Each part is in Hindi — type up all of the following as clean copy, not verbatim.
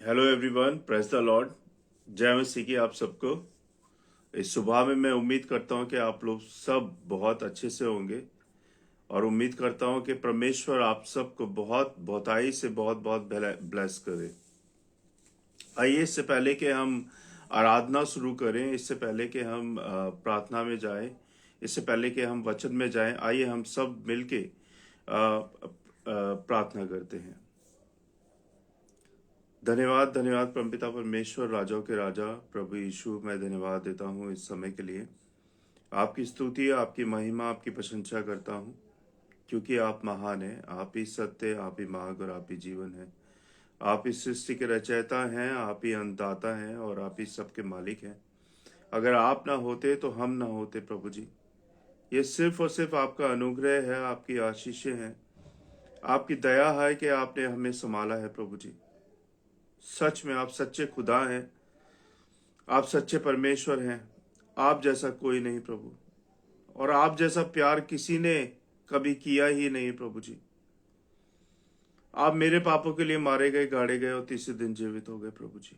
Hello everyone, praise the Lord. जय मसीह की आप सबको। इस सुबह में मैं उम्मीद करता हूं कि आप लोग सब बहुत अच्छे से होंगे और उम्मीद करता हूं कि परमेश्वर आप सबको बहुत बहुताई से बहुत बहुत ब्लेस करे। आइए, इससे पहले कि हम आराधना शुरू करें, इससे पहले कि हम प्रार्थना में जाएं, इससे पहले कि हम वचन में जाएं, आइए हम सब मिलके प्रार्थना करते हैं। धन्यवाद धन्यवाद परमपिता परमेश्वर, राजाओं के राजा प्रभु यीशु, मैं धन्यवाद देता हूँ इस समय के लिए। आपकी स्तुति, आपकी महिमा, आपकी प्रशंसा करता हूँ, क्योंकि आप महान हैं। आप ही सत्य, आप ही मार्ग और आप ही जीवन है। आप इस सृष्टि के रचयिता हैं, आप ही अन्नदाता हैं और आप ही सबके मालिक हैं। अगर आप ना होते तो हम ना होते प्रभु जी। ये सिर्फ और सिर्फ आपका अनुग्रह है, आपकी आशीषें हैं, आपकी दया है कि आपने हमें संभाला है प्रभु जी। सच में आप सच्चे खुदा हैं, आप सच्चे परमेश्वर हैं। आप जैसा कोई नहीं प्रभु, और आप जैसा प्यार किसी ने कभी किया ही नहीं प्रभु जी। आप मेरे पापों के लिए मारे गए, गाड़े गए और तीसरे दिन जीवित हो गए प्रभु जी।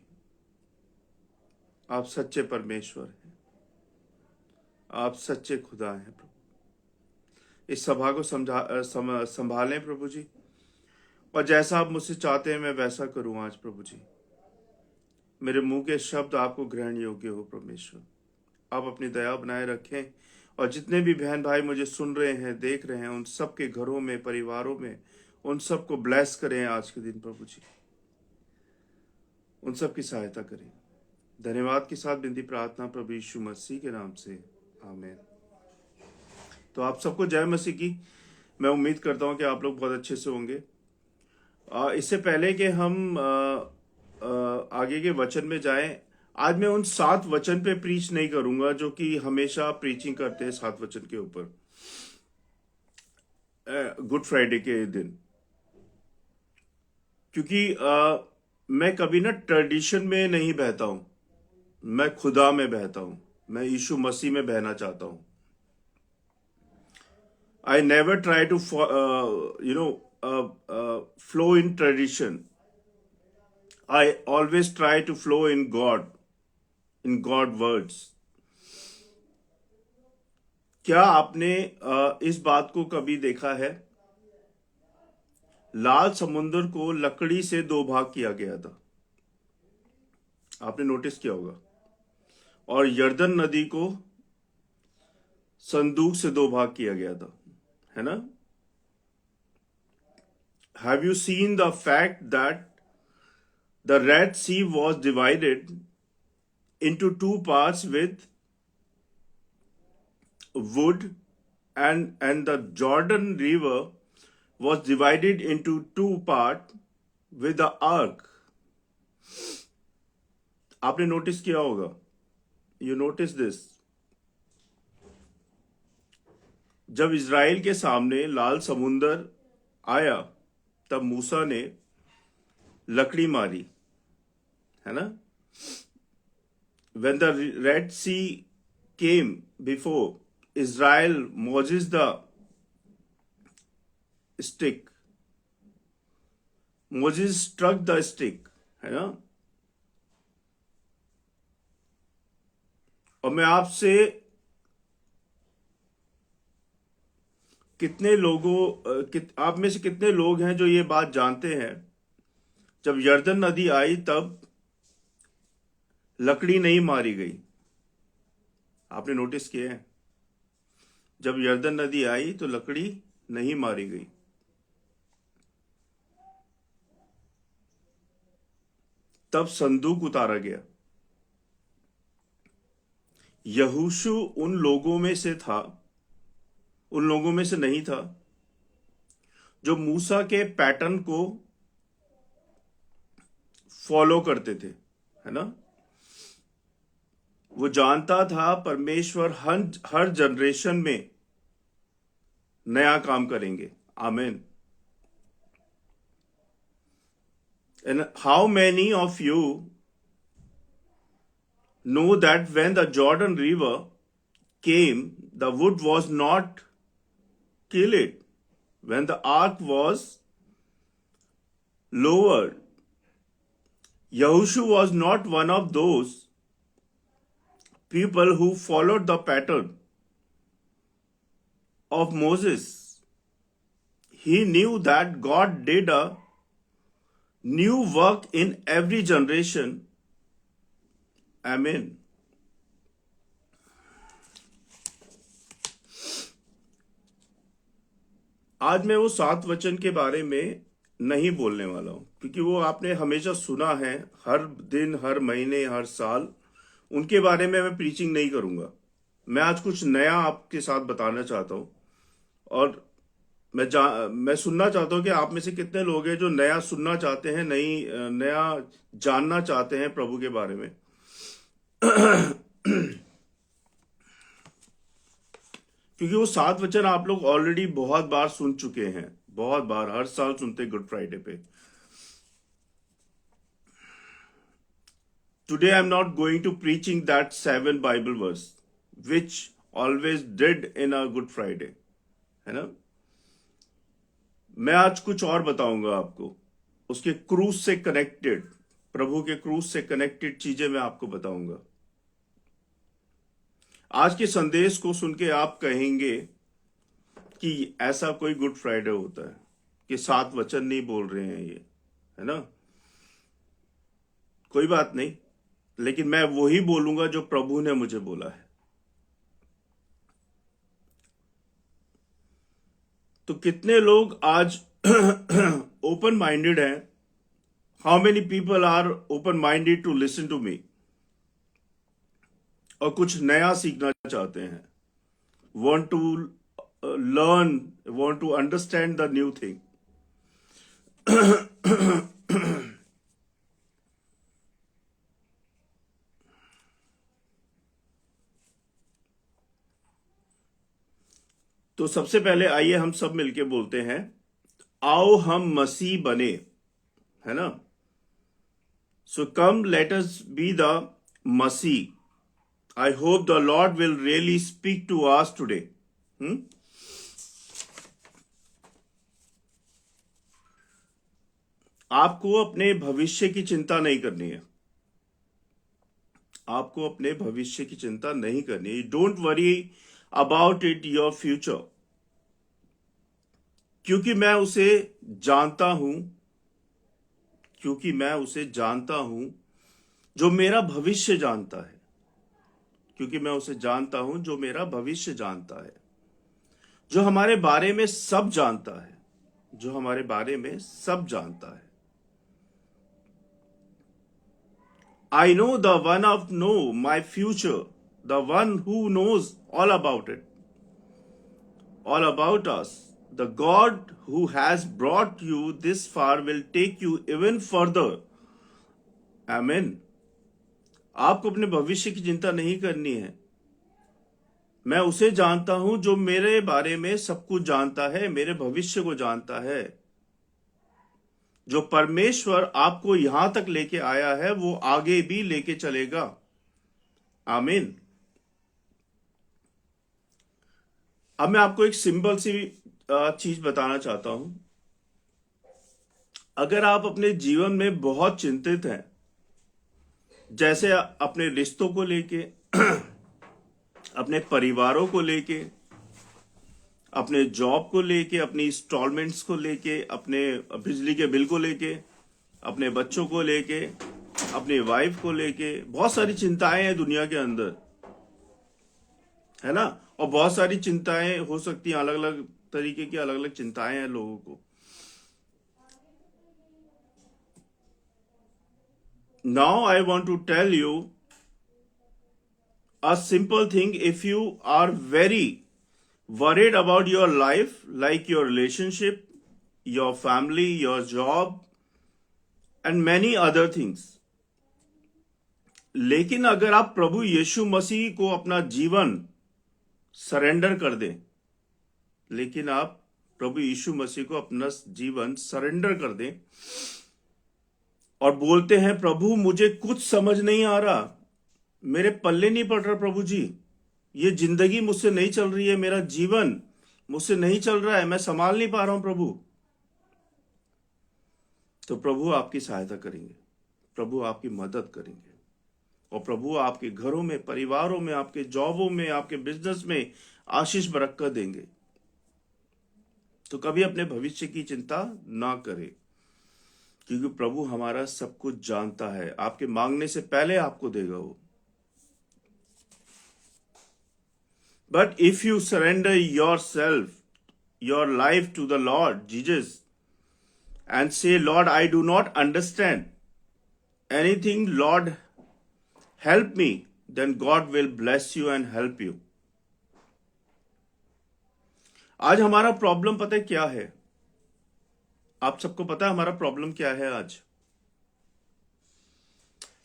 आप सच्चे परमेश्वर हैं, आप सच्चे खुदा हैं प्रभु। इस सभा को संभालें प्रभु जी, और जैसा आप मुझसे चाहते हैं मैं वैसा करूं आज प्रभु जी। मेरे मुंह के शब्द आपको ग्रहण योग्य हो परमेश्वर। आप अपनी दया बनाए रखें, और जितने भी बहन भाई मुझे सुन रहे हैं, देख रहे हैं, उन सब के घरों में, परिवारों में, उन सबको ब्लेस करें आज के दिन प्रभु जी। उन सब की सहायता करें। धन्यवाद के साथ विनती प्रार्थना प्रभु यीशु मसीह के नाम से, आमीन। तो आप सबको जय मसीह की। मैं उम्मीद करता हूं कि आप लोग बहुत अच्छे से होंगे। इससे पहले कि हम आगे के वचन में जाएं, आज मैं उन 7 वचन पे प्रीच नहीं करूंगा जो कि हमेशा प्रीचिंग करते हैं 7 वचन के ऊपर गुड फ्राइडे के दिन। क्योंकि मैं कभी ना ट्रेडिशन में नहीं बहता हूं, मैं खुदा में बहता हूं, मैं यीशु मसीह में बहना चाहता हूं। I never try to flow in tradition. I always try to flow in God, in God words. क्या आपने इस बात को कभी देखा है? लाल समुद्र को लकड़ी से 2 भाग किया गया था, आपने नोटिस किया होगा। और यर्दन नदी को संदूक से 2 भाग किया गया था, है ना? Have you seen the fact that the Red Sea was divided into 2 parts with wood, and the Jordan River was divided into 2 parts with the ark? आपने नोटिस किया होगा, यू नोटिस दिस। जब इज़राइल के सामने लाल समुंदर आया, तब मूसा ने लकड़ी मारी, है ना? When the Red Sea came before Israel, Moses the stick, Moses struck the stick, है ना? और मैं आपसे कितने लोगों आप में से कितने लोग हैं जो ये बात जानते हैं? जब यर्दन नदी आई तब लकड़ी नहीं मारी गई। आपने नोटिस किया है? जब यर्दन नदी आई तो लकड़ी नहीं मारी गई। तब संदूक उतारा गया। यहोशू उन लोगों में से था, उन लोगों में से नहीं था जो मूसा के पैटर्न को फॉलो करते थे, है ना? वो जानता था परमेश्वर हर जनरेशन में नया काम करेंगे। आमीन। And how many of you know that when the Jordan River came, the wood was not killed. When the ark was lowered, Yahushu was not one of those people who followed the pattern of Moses. He knew that God did a new work in every generation. Amen. आज मैं वो 7 वचन के बारे में नहीं बोलने वाला हूं, क्योंकि वो आपने हमेशा सुना है, हर दिन, हर महीने, हर साल। उनके बारे में मैं प्रीचिंग नहीं करूंगा। मैं आज कुछ नया आपके साथ बताना चाहता हूं, और मैं सुनना चाहता हूं कि आप में से कितने लोग हैं जो नया सुनना चाहते हैं, नया जानना चाहते हैं प्रभु के बारे में। क्योंकि वो 7 वचन आप लोग ऑलरेडी बहुत बार सुन चुके हैं, बहुत बार, हर साल सुनते गुड फ्राइडे पे। Today I am not going to preaching that 7 Bible verse which always did in a Good Friday, है ना। मैं आज कुछ और बताऊंगा आपको, उसके क्रूज से कनेक्टेड, प्रभु के क्रूज से कनेक्टेड चीजें मैं आपको बताऊंगा। आज के संदेश को सुन के आप कहेंगे कि ऐसा कोई गुड फ्राइडे होता है कि 7 वचन नहीं बोल रहे हैं ये, है ना। कोई बात नहीं, लेकिन मैं वही बोलूंगा जो प्रभु ने मुझे बोला है। तो कितने लोग आज ओपन माइंडेड हैं? How many people are open minded to listen to me, और कुछ नया सीखना चाहते हैं, want to learn, want to understand the new thing. तो सबसे पहले आइए हम सब मिलके बोलते हैं, आओ हम मसीह बने, है ना। So come let us be the Masih. I hope the Lord will really speak to us today. आपको अपने भविष्य की चिंता नहीं करनी है। आपको अपने भविष्य की चिंता नहीं करनी है। Don't worry about it your future, क्योंकि मैं उसे जानता हूं, क्योंकि मैं उसे जानता हूं जो मेरा भविष्य जानता है, क्योंकि मैं उसे जानता हूं जो मेरा भविष्य जानता है, जो हमारे बारे में सब जानता है, जो हमारे बारे में सब जानता है। I know the one of know my future, the one who knows all about it, all about us. The God who has brought you this far will take you even further. Amen. आपको अपने भविष्य की चिंता नहीं करनी है। मैं उसे जानता हूं जो मेरे बारे में सब कुछ जानता है, मेरे भविष्य को जानता है। जो परमेश्वर आपको यहां तक लेके आया है वो आगे भी लेके चलेगा। आमीन। अब मैं आपको एक सिंपल सी चीज बताना चाहता हूं। अगर आप अपने जीवन में बहुत चिंतित हैं, जैसे अपने रिश्तों को लेके, अपने परिवारों को लेके, अपने जॉब को लेके, अपनी इंस्टॉलमेंट्स को लेके, अपने बिजली के बिल को लेके, अपने बच्चों को लेके, अपनी वाइफ को लेके, बहुत सारी चिंताएं हैं दुनिया के अंदर, है ना। और बहुत सारी चिंताएं हो सकती हैं, अलग अलग तरीके की अलग अलग चिंताएं हैं लोगों को। Now I want to tell you a simple thing. If you are very worried about your life, like your relationship, your family, your job, and many other things, लेकिन अगर आप प्रभु यीशु मसीह को अपना जीवन सरेंडर कर दें, लेकिन आप प्रभु यीशु मसीह को अपना जीवन सरेंडर कर दें और बोलते हैं, प्रभु मुझे कुछ समझ नहीं आ रहा, मेरे पल्ले नहीं पड़ रहा प्रभु जी, ये जिंदगी मुझसे नहीं चल रही है, मेरा जीवन मुझसे नहीं चल रहा है, मैं संभाल नहीं पा रहा हूं प्रभु, तो प्रभु आपकी सहायता करेंगे। प्रभु आपकी मदद करेंगे और प्रभु आपके घरों में, परिवारों में, आपके जॉबों में, आपके बिजनेस में आशीष बरकत देंगे। तो कभी अपने भविष्य की चिंता ना करें, क्योंकि प्रभु हमारा सब कुछ जानता है। आपके मांगने से पहले आपको देगा वो। But if you surrender your self, your life to the Lord Jesus and say, Lord, I do not understand anything, Lord, help me, then God will bless you and help you. आज हमारा प्रॉब्लम पता है क्या है? आप सबको पता है हमारा प्रॉब्लम क्या है आज?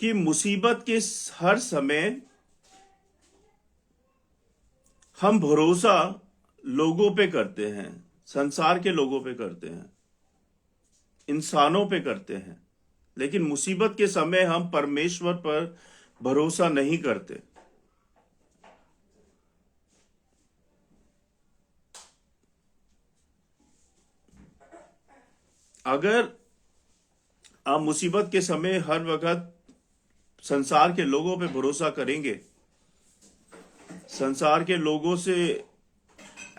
कि मुसीबत के हर समय हम भरोसा लोगों पे करते हैं, संसार के लोगों पे करते हैं, इंसानों पे करते हैं, लेकिन मुसीबत के समय हम परमेश्वर पर भरोसा नहीं करते। अगर आप मुसीबत के समय हर वक्त संसार के लोगों पे भरोसा करेंगे, संसार के लोगों से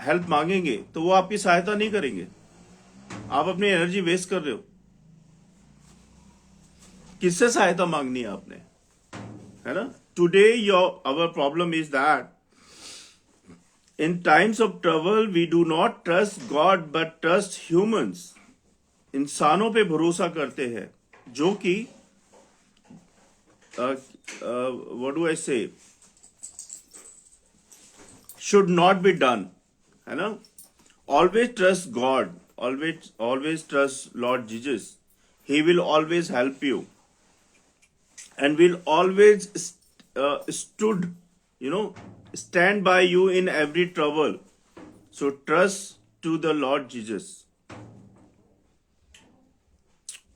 हेल्प मांगेंगे, तो वो आपकी सहायता नहीं करेंगे। आप अपनी एनर्जी वेस्ट कर रहे हो। किससे सहायता मांगनी है आपने, है ना? Today our problem is that in times of trouble we do not trust God but trust humans. इंसानों पे भरोसा करते हैं, जो कि व्हाट डू आई से, शुड नॉट बी डन, है ना? Always trust God, always trust Lord Jesus. He will always help you and will always stand by you in every trouble. So trust to the Lord Jesus.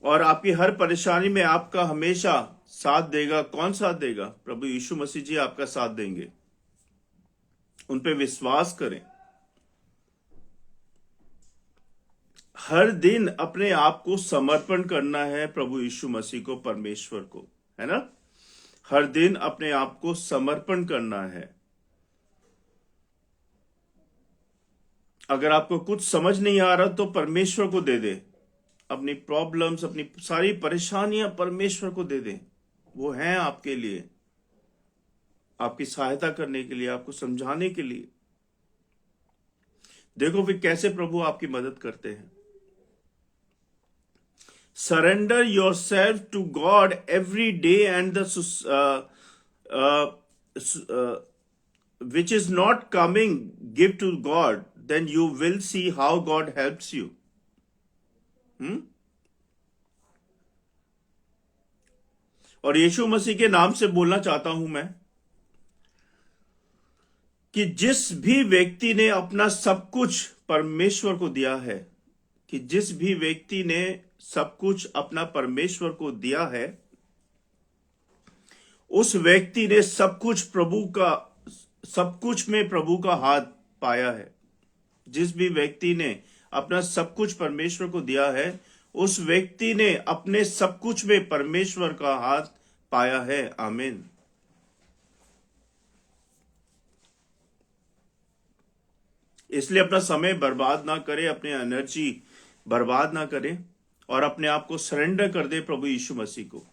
और आपकी हर परेशानी में आपका हमेशा साथ देगा। कौन साथ देगा? प्रभु यीशु मसीह जी आपका साथ देंगे। उन पे विश्वास करें। हर दिन अपने आप को समर्पण करना है प्रभु यीशु मसीह को, परमेश्वर को, है ना? हर दिन अपने आप को समर्पण करना है। अगर आपको कुछ समझ नहीं आ रहा तो परमेश्वर को दे दे। अपनी प्रॉब्लम्स, अपनी सारी परेशानियां परमेश्वर को दे दे। वो हैं आपके लिए, आपकी सहायता करने के लिए, आपको समझाने के लिए। देखो फिर कैसे प्रभु आपकी मदद करते हैं। Surrender yourself to God every day, and which is not coming, give to God. Then you will see how God helps you. और यीशु मसीह के नाम से बोलना चाहता हूं मैं कि जिस भी व्यक्ति ने अपना सब कुछ परमेश्वर को दिया है, कि जिस भी व्यक्ति ने सब कुछ अपना परमेश्वर को दिया है, उस व्यक्ति ने सब कुछ में प्रभु का हाथ पाया है। जिस भी व्यक्ति ने अपना सब कुछ परमेश्वर को दिया है, उस व्यक्ति ने अपने सब कुछ में परमेश्वर का हाथ पाया है। आमीन। इसलिए अपना समय बर्बाद ना करें, अपनी एनर्जी बर्बाद ना करें और अपने आप को सरेंडर कर दे प्रभु यीशु मसीह को।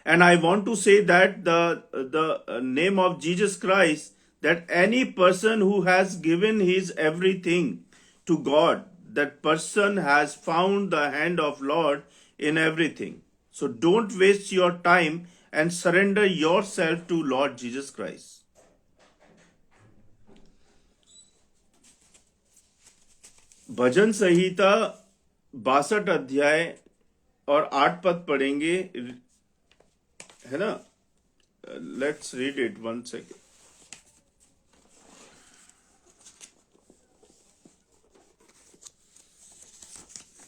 And I want to say that the name of Jesus Christ, that any person who has given his everything to God, that person has found the hand of Lord in everything. So don't waste your time and surrender yourself to Lord Jesus Christ. भजन संहिता 62 अध्याय और 8 पद पढ़ेंगे, है ना? Let's read it, 1 second.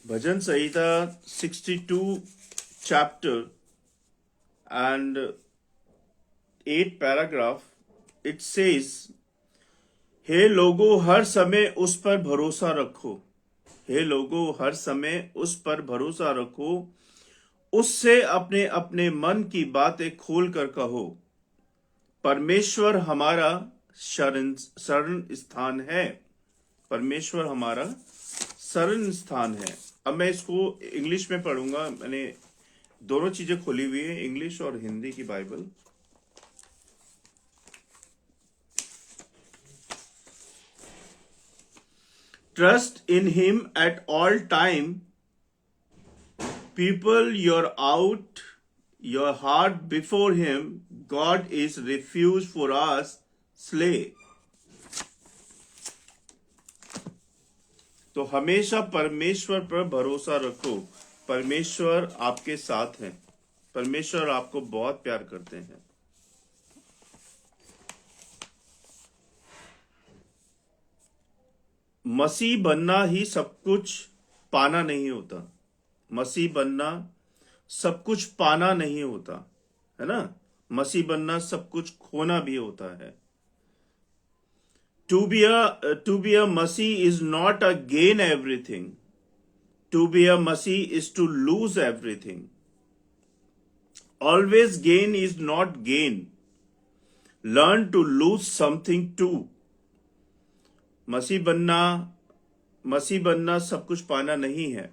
Bhajan Samhita 62 chapter and 8 paragraph, it says, हे लोगो हर समय उस पर भरोसा रखो, हे लोगो हर समय उस पर भरोसा रखो उससे अपने अपने मन की बातें खोल कर कहो, परमेश्वर हमारा शरण शरण स्थान है। परमेश्वर हमारा शरण स्थान है। अब मैं इसको इंग्लिश में पढ़ूंगा। मैंने दोनों चीजें खोली हुई है, इंग्लिश और हिंदी की Bible. Trust in him at all time, people your heart before him, God is refuge for us slay। तो हमेशा परमेश्वर पर भरोसा रखो। परमेश्वर आपके साथ हैं। परमेश्वर आपको बहुत प्यार करते हैं। मसीह बनना ही सब कुछ पाना नहीं होता। मसीह बनना सब कुछ पाना नहीं होता है ना। मसीह बनना सब कुछ खोना भी होता है। To be a Masih is not a gain everything. To be a Masih is to lose everything. Always gain is not gain. Learn to lose something too. मसीह बनना सब कुछ पाना नहीं है।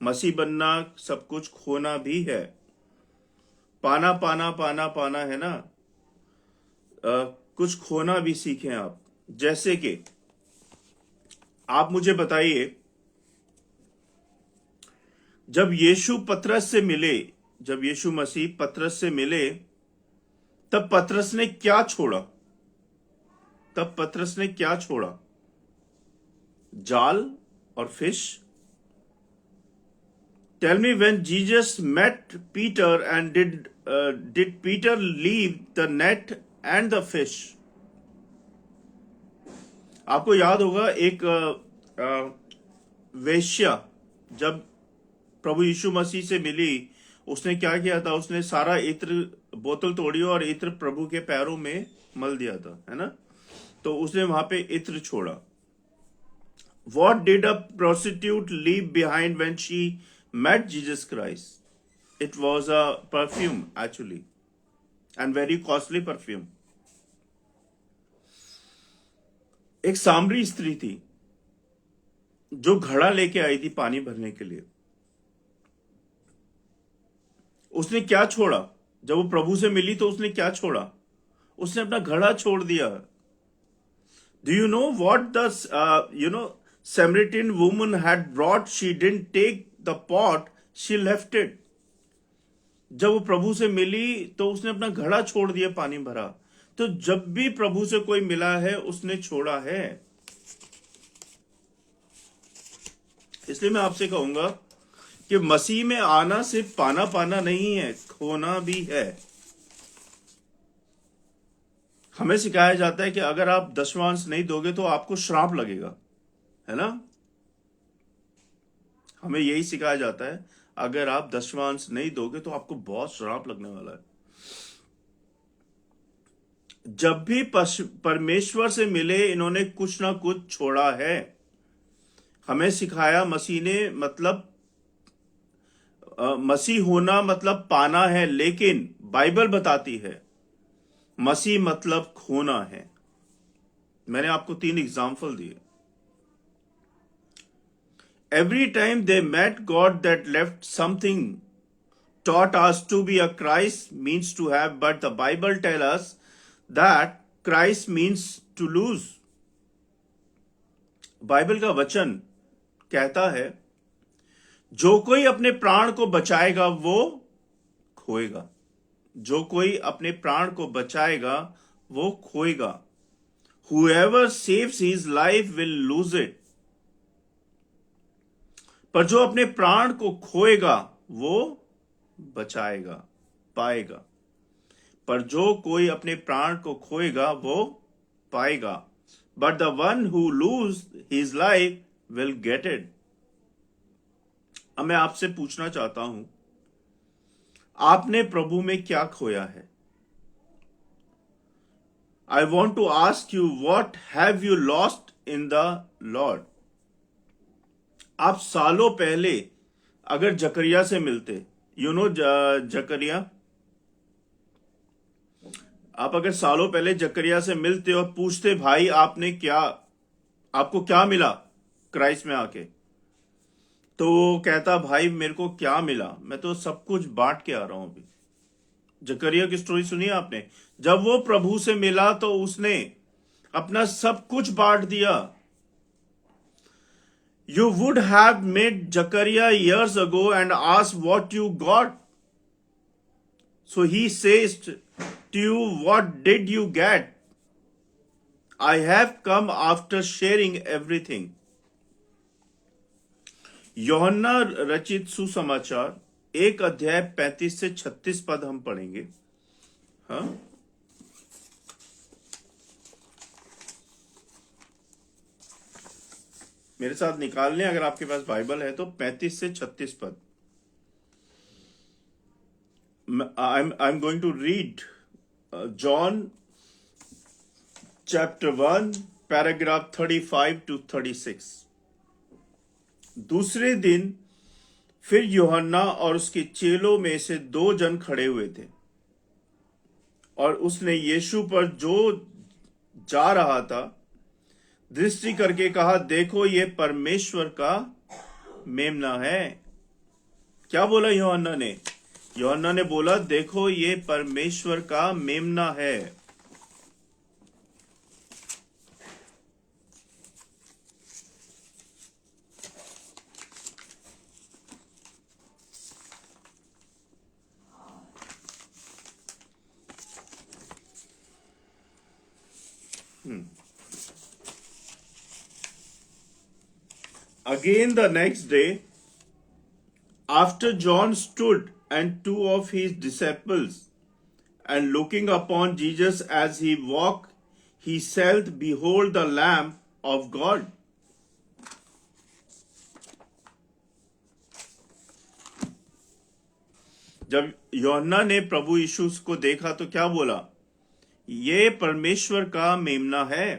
मसीह बनना सब कुछ खोना भी है। पाना पाना पाना पाना है ना। कुछ खोना भी सीखें आप। जैसे कि आप मुझे बताइए, जब यीशु पतरस से मिले, जब यीशु मसीह पतरस से मिले, तब पतरस ने क्या छोड़ा? तब पतरस ने क्या छोड़ा? जाल और fish. Tell me, when Jesus met Peter, and did Peter leave the net and the fish? आपको याद होगा, एक वेश्या जब प्रभु यीशु मसीह से मिली, उसने क्या किया था? उसने सारा इत्र बोतल तोड़ी और इत्र प्रभु के पैरों में मल दिया था, है ना। तो उसने वहां पे इत्र छोड़ा। What did a prostitute leave behind when she met Jesus Christ? It was a perfume actually, and very costly perfume. एक सामरी स्त्री थी जो घड़ा लेके आई थी पानी भरने के लिए। उसने क्या छोड़ा? जब वो प्रभु से मिली तो उसने क्या छोड़ा? उसने अपना घड़ा छोड़ दिया। Do you know what the Samaritan woman had brought? She didn't take the pot, she left it. जब वो प्रभु से मिली तो उसने अपना घड़ा छोड़ दिया, पानी भरा। तो जब भी प्रभु से कोई मिला है, उसने छोड़ा है। इसलिए मैं आपसे कहूंगा कि मसीह में आना सिर्फ पाना पाना नहीं है, खोना भी है। हमें सिखाया जाता है कि अगर आप दशमांश नहीं दोगे तो आपको श्राप लगेगा, है ना। हमें यही सिखाया जाता है, अगर आप दशमांश नहीं दोगे तो आपको बहुत श्राप लगने वाला है। जब भी परमेश्वर से मिले, इन्होंने कुछ ना कुछ छोड़ा है। हमें सिखाया मसीह ने, मतलब मसीह होना मतलब पाना है, लेकिन बाइबल बताती है मसीह मतलब खोना है। मैंने आपको 3 एग्जाम्पल दिए। Every time they met God that left something, taught us to be a Christ means to have, but the Bible tells us that Christ means to lose. Bible का वचन कहता है, जो कोई अपने प्राण को बचाएगा वो खोएगा। जो कोई अपने प्राण को बचाएगा वो खोएगा। Whoever saves his life will lose it. पर जो अपने प्राण को खोएगा वो बचाएगा, पाएगा। पर जो कोई अपने प्राण को खोएगा वो पाएगा। But the one who lose his life will get it. अब मैं आपसे पूछना चाहता हूं, आपने प्रभु में क्या खोया है? I want to ask you, what have you lost in the Lord? आप सालों पहले अगर जकरिया से मिलते, यू नो जकरिया, आप अगर सालों पहले जकरिया से मिलते और पूछते भाई आपको क्या मिला क्राइस्ट में आके, तो वो कहता भाई मेरे को क्या मिला, मैं तो सब कुछ बांट के आ रहा हूं अभी। जकरिया की स्टोरी सुनी आपने? जब वो प्रभु से मिला तो उसने अपना सब कुछ बांट दिया। You would have met Zachariah years ago and asked what you got. So he says to you, what did you get? I have come after sharing everything. यूहन्ना रचित सुसमाचार 1 अध्याय 35 से 36 पद हम पढ़ेंगे। हाँ, मेरे साथ निकाल लें अगर आपके पास बाइबल है तो 35 से 36 पद। I'm going to read John chapter 1 paragraph 35 to 36। दूसरे दिन फिर यूहन्ना और उसके चेलों में से 2 जन खड़े हुए थे, और उसने यीशु पर जो जा रहा था दृष्टि करके कहा, देखो ये परमेश्वर का मेमना है। क्या बोला यूहन्ना ने? यूहन्ना ने बोला, देखो ये परमेश्वर का मेमना है। Again the next day, after John stood and 2 of his disciples, and looking upon Jesus as he walked, he said, behold the Lamb of God. जब यूहन्ना ने प्रभु यीशु को देखा तो क्या बोला? ये परमेश्वर का मेमना है।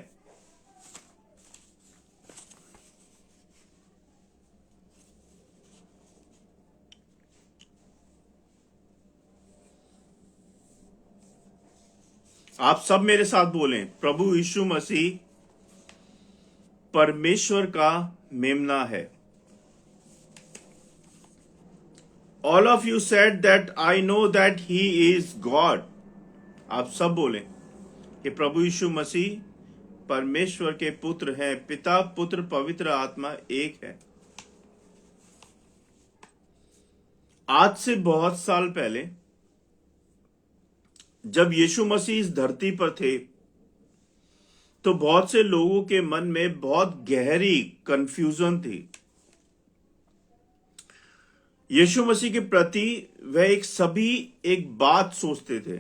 आप सब मेरे साथ बोलें, प्रभु यीशु मसीह परमेश्वर का मेमना है। All of you said that I know that he is God. आप सब बोलें कि प्रभु यीशु मसीह परमेश्वर के पुत्र हैं। पिता, पुत्र, पवित्र आत्मा एक है। आज से बहुत साल पहले जब यीशु मसीह इस धरती पर थे तो बहुत से लोगों के मन में बहुत गहरी कंफ्यूजन थी। यीशु मसीह के प्रति वह सभी एक बात सोचते थे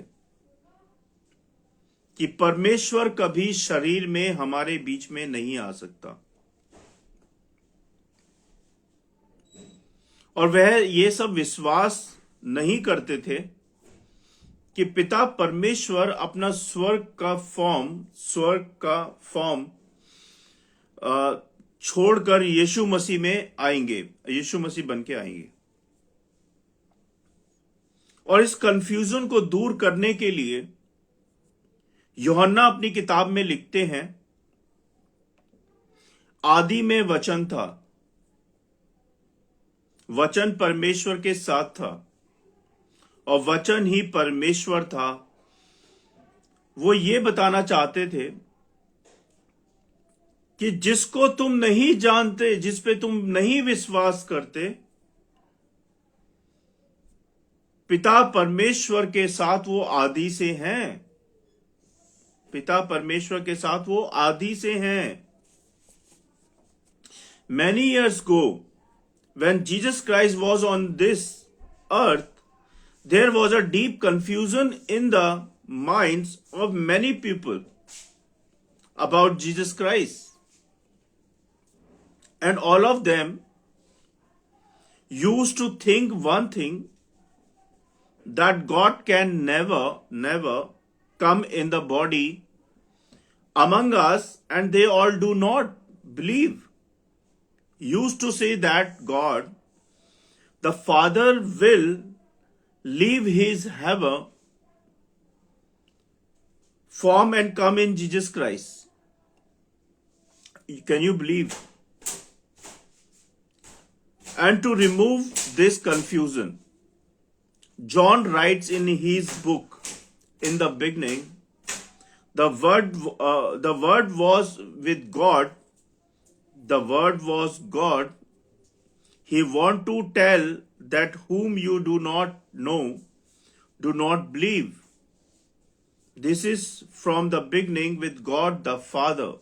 कि परमेश्वर कभी शरीर में हमारे बीच में नहीं आ सकता, और वह ये सब विश्वास नहीं करते थे कि पिता परमेश्वर अपना स्वर्ग का फॉर्म छोड़कर यीशु मसीह में आएंगे, यीशु मसीह बन के आएंगे। और इस कंफ्यूजन को दूर करने के लिए यूहन्ना अपनी किताब में लिखते हैं, आदि में वचन था, वचन परमेश्वर के साथ था, और वचन ही परमेश्वर था। वो ये बताना चाहते थे कि जिसको तुम नहीं जानते, जिस पे तुम नहीं विश्वास करते, पिता परमेश्वर के साथ वो आदि से हैं। पिता परमेश्वर के साथ वो आदि से हैं। Many years ago, when Jesus Christ was on this earth, there was a deep confusion in the minds of many people about Jesus Christ. And all of them used to think one thing, that God can never come in the body among us, and they all do not believe. Used to say that God, the Father, will leave his heaven form and come in Jesus Christ. Can you believe? And to remove this confusion, John writes in his book, in the beginning, the word was with God. The word was God. He want to tell that whom you do not know, do not believe. This is from the beginning with God the Father.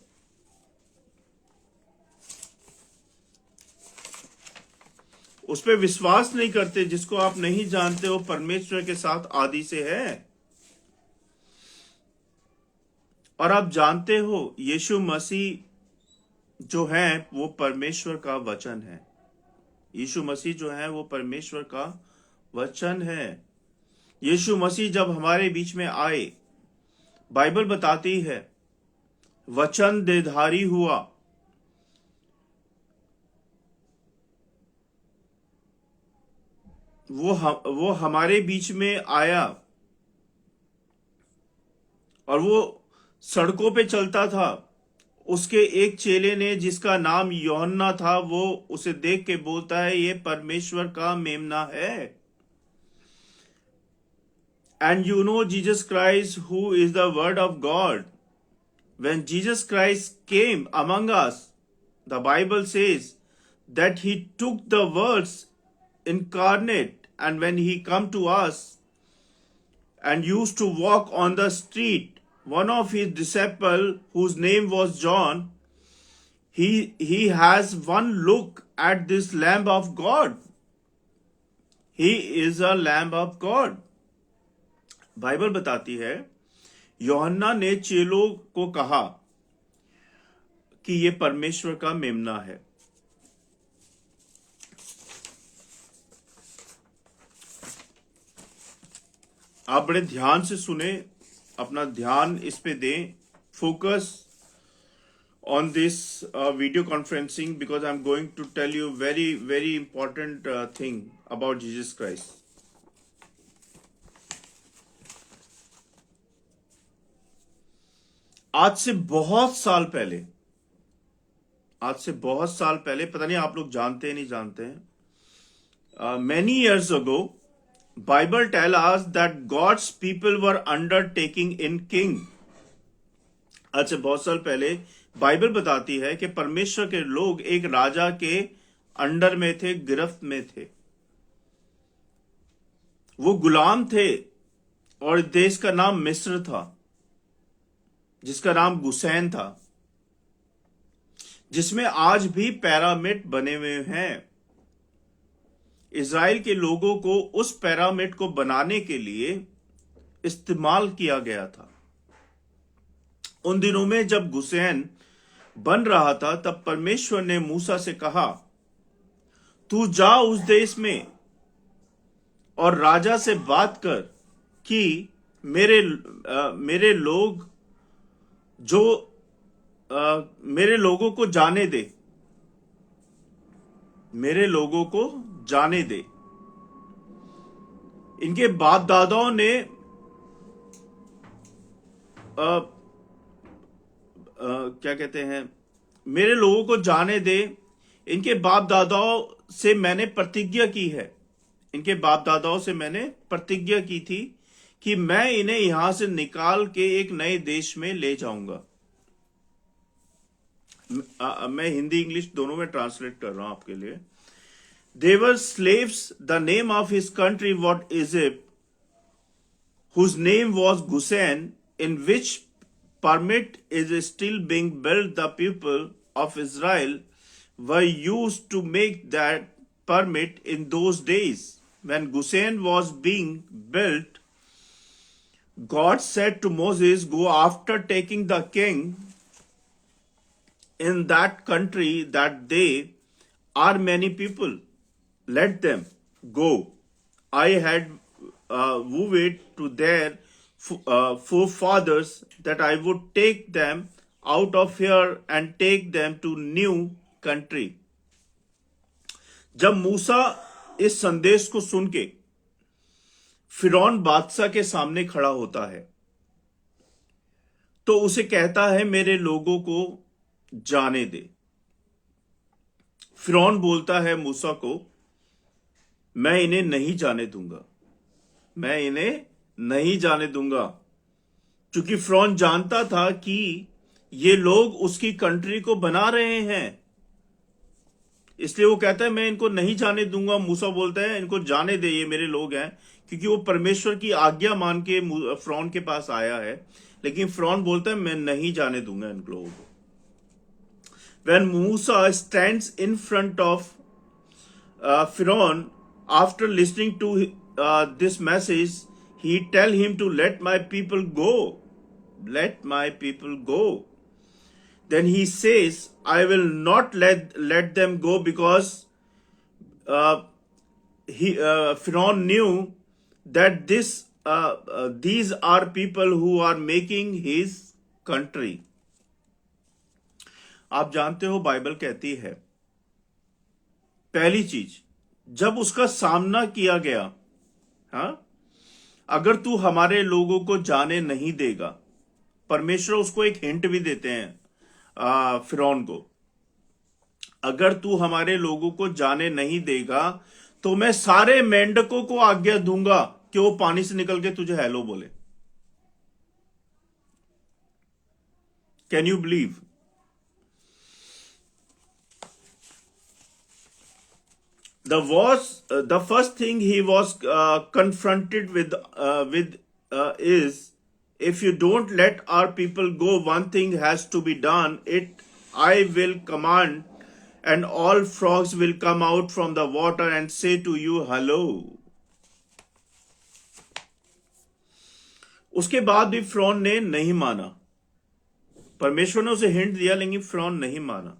उस पे विश्वास नहीं करते जिसको आप नहीं जानते हो परमेश्वर के साथ आदि से है। और आप जानते हो यीशु मसीह जो है वो परमेश्वर का वचन है। यीशु मसीह जो है वो परमेश्वर का वचन है। यीशु मसीह जब हमारे बीच में आए, बाइबल बताती है वचन देहधारी हुआ। वो हमारे बीच में आया और वो सड़कों पे चलता था। उसके एक चेले ने जिसका नाम यूहन्ना था, वो उसे देख के बोलता है ये परमेश्वर का मेमना है। And you know Jesus Christ, who is the word of God. When Jesus Christ came among us, the Bible says that he took the words incarnate, and when he come to us and used to walk on the street, one of his disciples, whose name was John, he has one look at this Lamb of God. He is a Lamb of God. Bible बताती है यूहन्ना ने चेलों को कहा कि ये परमेश्वर का मेमना है। आप बड़े ध्यान से सुने, अपना ध्यान इस पे दें। Focus on this video conferencing because I am going to tell you very very important thing about Jesus Christ. आज से बहुत साल पहले, पता नहीं आप लोग जानते हैं नहीं जानते हैं, many years ago Bible tell us that God's people were undertaking in king. आज से बहुत साल पहले बाइबल बताती है कि परमेश्वर के लोग एक राजा के अंडर में थे, गिरफ्त में थे। वो गुलाम थे और देश का नाम मिस्र था, जिसका नाम गुसैन था, जिसमें आज भी पिरामिड बने हुए हैं। इज़राइल के लोगों को उस पिरामिड को बनाने के लिए इस्तेमाल किया गया था। उन दिनों में जब गुसैन बन रहा था, तब परमेश्वर ने मूसा से कहा, तू जा उस देश में और राजा से बात कर कि मेरे लोग जो मेरे लोगों को जाने दे, मेरे लोगों को जाने दे। इनके बाप दादाओं ने क्या कहते हैं, मेरे लोगों को जाने दे। इनके बाप दादाओं से मैंने प्रतिज्ञा की है, इनके बाप दादाओं से मैंने प्रतिज्ञा की थी कि मैं इन्हें यहां से निकाल के एक नए देश में ले जाऊंगा। मैं हिंदी इंग्लिश दोनों में ट्रांसलेट कर रहा हूं आपके लिए। They were slaves. The name of his country was Egypt, whose name was Goshen, in which pyramid is still being built. The people of Israel were used to make that pyramid in those days. When Goshen was being built, God said to Moses, go after taking the king in that country, that they are many people. Let them go. I had vowed to their forefathers that I would take them out of here and take them to new country. जब मूसा इस संदेश को सुन के फिरौन बादशाह के सामने खड़ा होता है तो उसे कहता है मेरे लोगों को जाने दे। फिरौन बोलता है मूसा को, मैं इन्हें नहीं जाने दूंगा, मैं इन्हें नहीं जाने दूंगा। क्योंकि फिरौन जानता था कि ये लोग उसकी कंट्री को बना रहे हैं, इसलिए वो कहता है मैं इनको नहीं जाने दूंगा। मूसा बोलता है इनको जाने दे, ये मेरे लोग हैं, क्योंकि वो परमेश्वर की आज्ञा मान के फिरौन के पास आया है। लेकिन फिरौन बोलता है मैं नहीं जाने दूंगा इन लोगों को। When Musa stands in front of Pharaoh after listening to this message, he tell him to let my people go, let my people go. Then he says, I will not let them go, because Pharaoh knew that these are people who are making his country. आप जानते हो बाइबल कहती है पहली चीज जब उसका सामना किया गया, हाँ, अगर तू हमारे लोगों को जाने नहीं देगा, परमेश्वर उसको एक हिंट भी देते हैं फिरौन को, अगर तू हमारे लोगों को जाने नहीं देगा तो मैं सारे मेंढकों को आज्ञा दूंगा कि वो पानी से निकल के तुझे हेलो बोले। Can you believe? The first thing he was confronted with is, if you don't let our people go, one thing has to be done. I will command, and all frogs will come out from the water and say to you, hello. उसके बाद भी फिरौन ने नहीं माना। परमेश्वर ने उसे हिंट दिया, लेकिन फिरौन नहीं माना।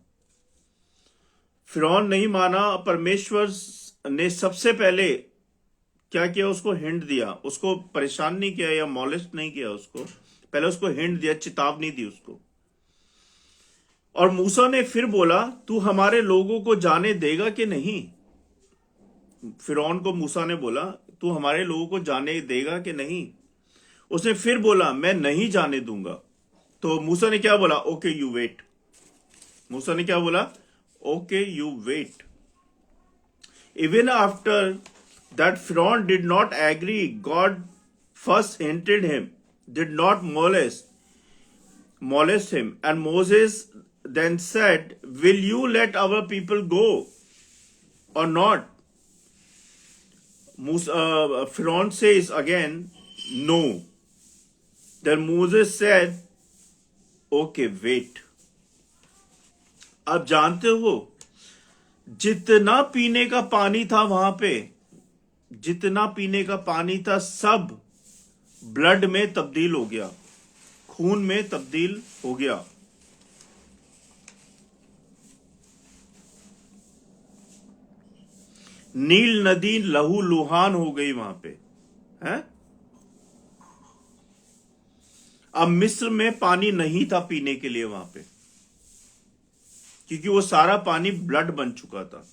फिरौन नहीं माना। परमेश्वर ने सबसे पहले क्या किया? उसको हिंट दिया। उसको परेशान नहीं किया या मॉलेस्ट नहीं किया, उसको पहले उसको हिंट दिया, चेतावनी दी उसको। और मूसा ने फिर बोला, तू हमारे लोगों को जाने देगा कि नहीं? फिरौन को मूसा ने बोला, तू हमारे लोगों को जाने देगा कि नहीं? उसने फिर बोला, मैं नहीं जाने दूंगा। तो मूसा ने क्या बोला? Okay you wait. मूसा ने क्या बोला? Okay, you wait. Even after that Pharaoh did not agree, God first hinted him, did not molest him. And Moses then said, will you let our people go or not? Pharaoh says again, no. Then Moses said, okay, wait. आप जानते हो जितना पीने का पानी था वहां पे, जितना पीने का पानी था सब ब्लड में तब्दील हो गया, खून में तब्दील हो गया। नील नदी लहू लुहान हो गई वहां पे, है? अब मिस्र में पानी नहीं था पीने के लिए वहां पे, क्योंकि वो सारा पानी ब्लड बन चुका था।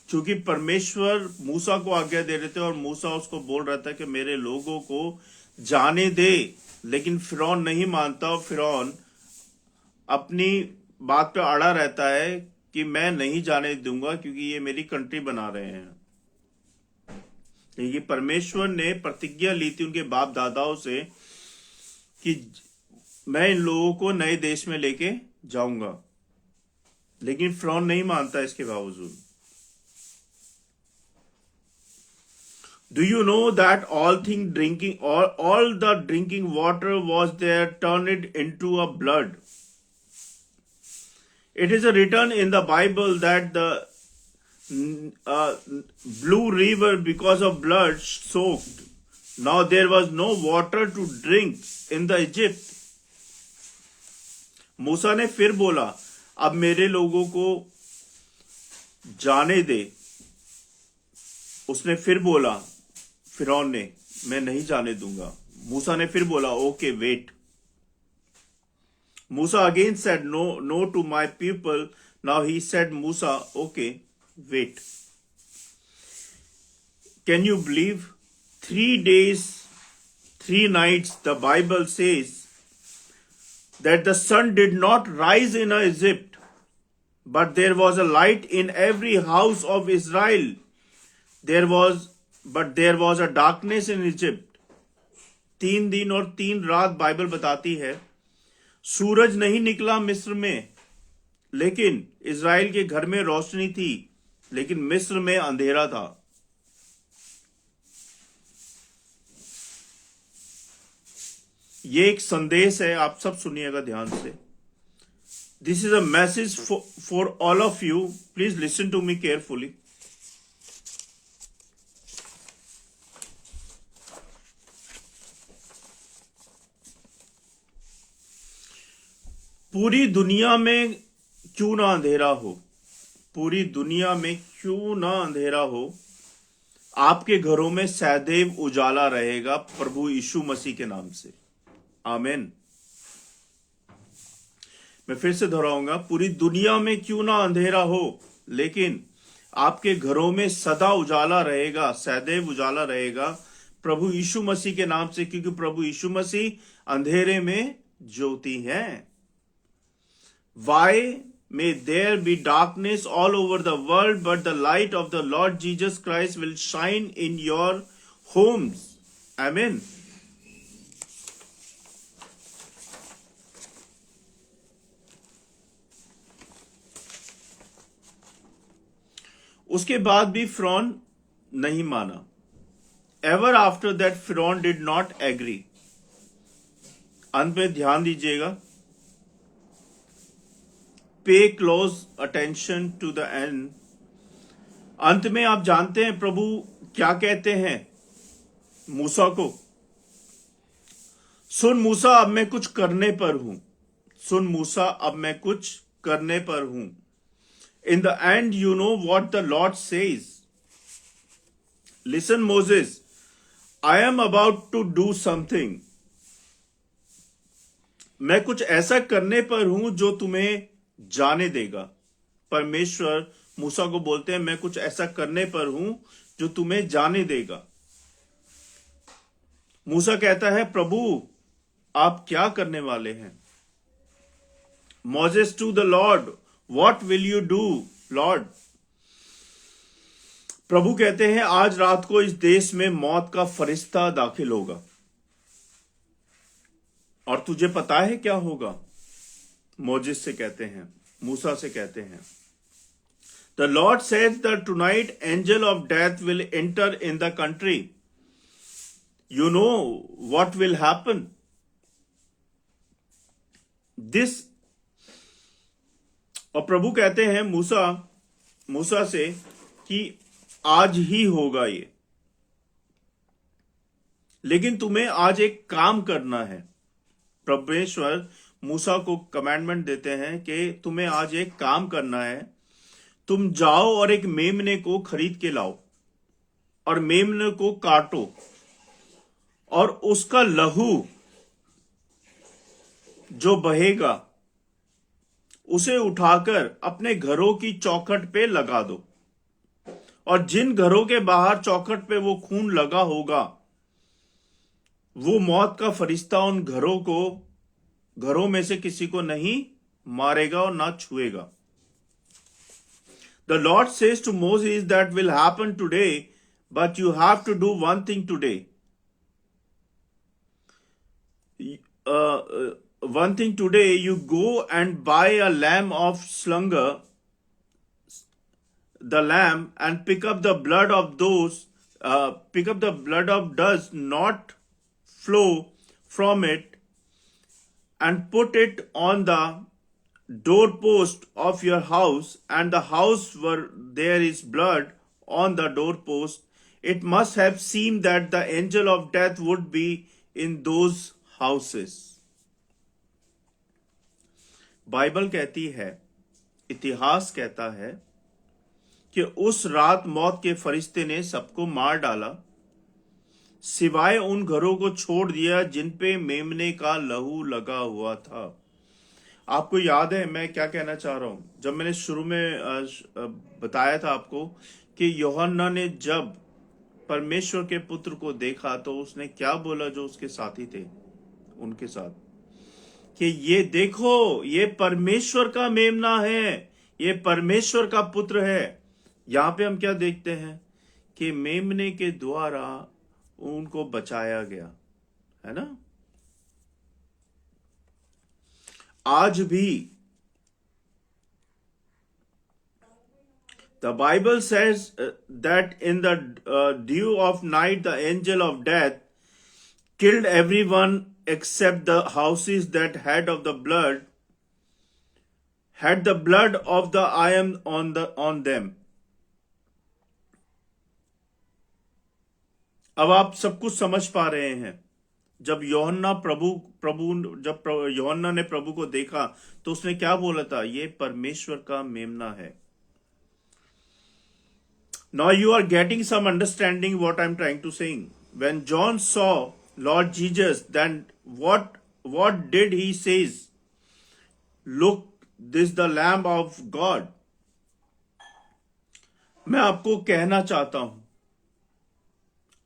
क्योंकि परमेश्वर मूसा को आज्ञा दे रहे थे और मूसा उसको बोल रहा था कि मेरे लोगों को जाने दे, लेकिन फिरौन नहीं मानता और फिरौन अपनी बात पे अड़ा रहता है कि मैं नहीं जाने दूंगा क्योंकि ये मेरी कंट्री बना रहे हैं। लेकिन परमेश्वर ने प्रतिज्ञा ली थी उनके बाप दादाओं से कि मैं इन लोगों को नए देश में लेके जाऊंगा, लेकिन फिरौन नहीं मानता इसके बावजूद। Do you know that all the drinking water was there turned into a blood? It is written in the Bible that the blue river because of blood soaked. Now there was no water to drink in the Egypt. मूसा ने फिर बोला, अब मेरे लोगों को जाने दे। उसने फिर बोला, फिरौन ने, मैं नहीं जाने दूंगा। मूसा ने फिर बोला, ओके वेट। मूसा again said no to my people. Now he said मूसा, okay wait. Can you believe 3 days, 3 nights, the Bible says that the sun did not rise in Egypt, but there was a light in every house of Israel. There was a darkness in Egypt. 3 दिन और 3 रात बाइबल बताती है सूरज नहीं निकला मिस्र में, लेकिन इज़राइल के घर में रोशनी थी, लेकिन मिस्र में अंधेरा था। ये एक संदेश है, आप सब सुनिएगा ध्यान से। This is a message for all of you, please listen to me carefully. पूरी दुनिया में क्यों ना अंधेरा हो, पूरी दुनिया में क्यों ना अंधेरा हो, आपके घरों में सदैव उजाला रहेगा प्रभु यीशु मसीह के नाम से। आमीन। मैं फिर से दोहराऊंगा, पूरी दुनिया में क्यों ना अंधेरा हो, लेकिन आपके घरों में सदा उजाला रहेगा, सदैव उजाला रहेगा प्रभु यीशु मसीह के नाम से, क्योंकि प्रभु यीशु मसीह अंधेरे में ज्योति हैं। Why may there be darkness all over the world, but the light of the Lord Jesus Christ will shine in your homes. Amen. उसके बाद भी फिरौन नहीं माना। Ever after that Pharaoh did not agree. अंत में ध्यान दीजिएगा, pay close attention to the end. अंत में आप जानते हैं प्रभु क्या कहते हैं मूसा को, सुन मूसा अब मैं कुछ करने पर हूं, सुन मूसा अब मैं कुछ करने पर हूं। In the end you know what the Lord says, listen Moses, I am about to do something. मैं कुछ ऐसा करने पर हूं जो तुम्हें जाने देगा। परमेश्वर मूसा को बोलते हैं मैं कुछ ऐसा करने पर हूं जो तुम्हें जाने देगा। मूसा कहता है प्रभु आप क्या करने वाले हैं? Moses to the lord, what will you do lord? प्रभु कहते हैं आज रात को इस देश में मौत का फरिश्ता दाखिल होगा, और तुझे पता है क्या होगा? मोजेस से कहते हैं, मूसा से कहते हैं, the Lord said that tonight angel of death will enter in the country, you know what will happen. This, और प्रभु कहते हैं मूसा से कि आज ही होगा ये, लेकिन तुम्हें आज एक काम करना है। परमेश्वर मूसा को कमांडमेंट देते हैं कि तुम्हें आज एक काम करना है, तुम जाओ और एक मेमने को खरीद के लाओ और मेमने को काटो और उसका लहू जो बहेगा उसे उठाकर अपने घरों की चौखट पे लगा दो, और जिन घरों के बाहर चौखट पे वो खून लगा होगा वो मौत का फरिश्ता उन घरों में से किसी को नहीं मारेगा और ना छुएगा। The Lord says to Moses that will happen today, but you have to do one thing today. One thing today, you go and buy a lamb of slaughter, the lamb, and pick up the blood of does not flow from it, and put it on the doorpost of your house, and the house where there is blood on the doorpost, it must have seemed that the angel of death would be in those houses. Bible कहती है, इतिहास कहता है कि उस रात मौत के फरिश्ते ने सबको मार डाला, सिवाय उन घरों को छोड़ दिया जिन पे मेमने का लहू लगा हुआ था। आपको याद है मैं क्या कहना चाह रहा हूं? जब मैंने शुरू में बताया था आपको कि यूहन्ना ने जब परमेश्वर के पुत्र को देखा तो उसने क्या बोला जो उसके साथी थे उनके साथ, कि ये देखो, ये परमेश्वर का मेमना है, ये परमेश्वर का पुत्र है। यहां पे हम क्या देखते हैं कि मेमने के द्वारा उनको बचाया गया, है ना। आज भी the Bible says that in the dew of night the angel of death killed everyone except the houses that had the blood of the iron on them. अब आप सब कुछ समझ पा रहे हैं। जब यूहन्ना ने प्रभु को देखा तो उसने क्या बोला था, ये परमेश्वर का मेमना है। Now you are getting some understanding what I'm trying to say. When John saw Lord Jesus, then what did he says? Look, this the Lamb of God. मैं आपको कहना चाहता हूं,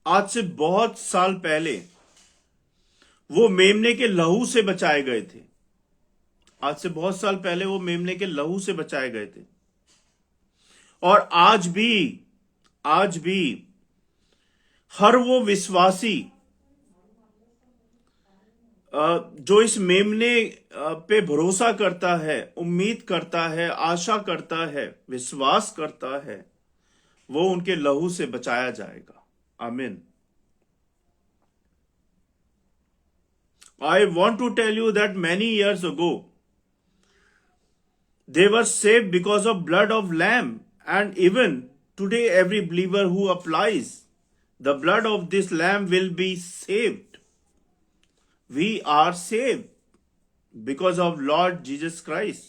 आज से बहुत साल पहले वो मेमने के लहू से बचाए गए थे। आज से बहुत साल पहले वो मेमने के लहू से बचाए गए थे। और आज भी हर वो विश्वासी जो इस मेमने पे भरोसा करता है, उम्मीद करता है, आशा करता है, विश्वास करता है, वो उनके लहू से बचाया जाएगा। आमीन। I want to tell you that many years ago they were saved because of blood of lamb, and even today every believer who applies the blood of this lamb will be saved. We are saved because of Lord Jesus Christ.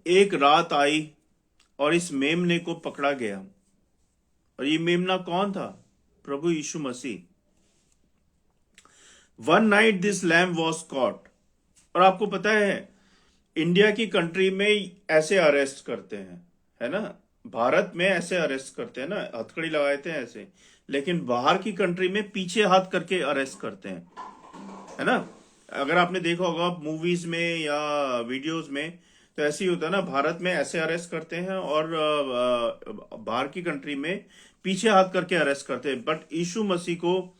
एक रात आई और इस मेमने को पकड़ा गया। और ये मेमना कौन था? प्रभु यीशु मसीह। One night this lamb was caught. और आपको पता है इंडिया की कंट्री में ऐसे अरेस्ट करते हैं, है ना। भारत में ऐसे अरेस्ट करते हैं ना, हथकड़ी लगाते हैं ऐसे, लेकिन बाहर की कंट्री में पीछे हाथ करके अरेस्ट करते हैं, है ना। अगर आपने देखा होगा मूवीज में या वीडियोस में, तो ऐसे ही होता है ना, भारत में ऐसे अरेस्ट करते हैं और बाहर की कंट्री में पीछे हाथ करके अरेस्ट करते हैं। बट यीशु मसीह को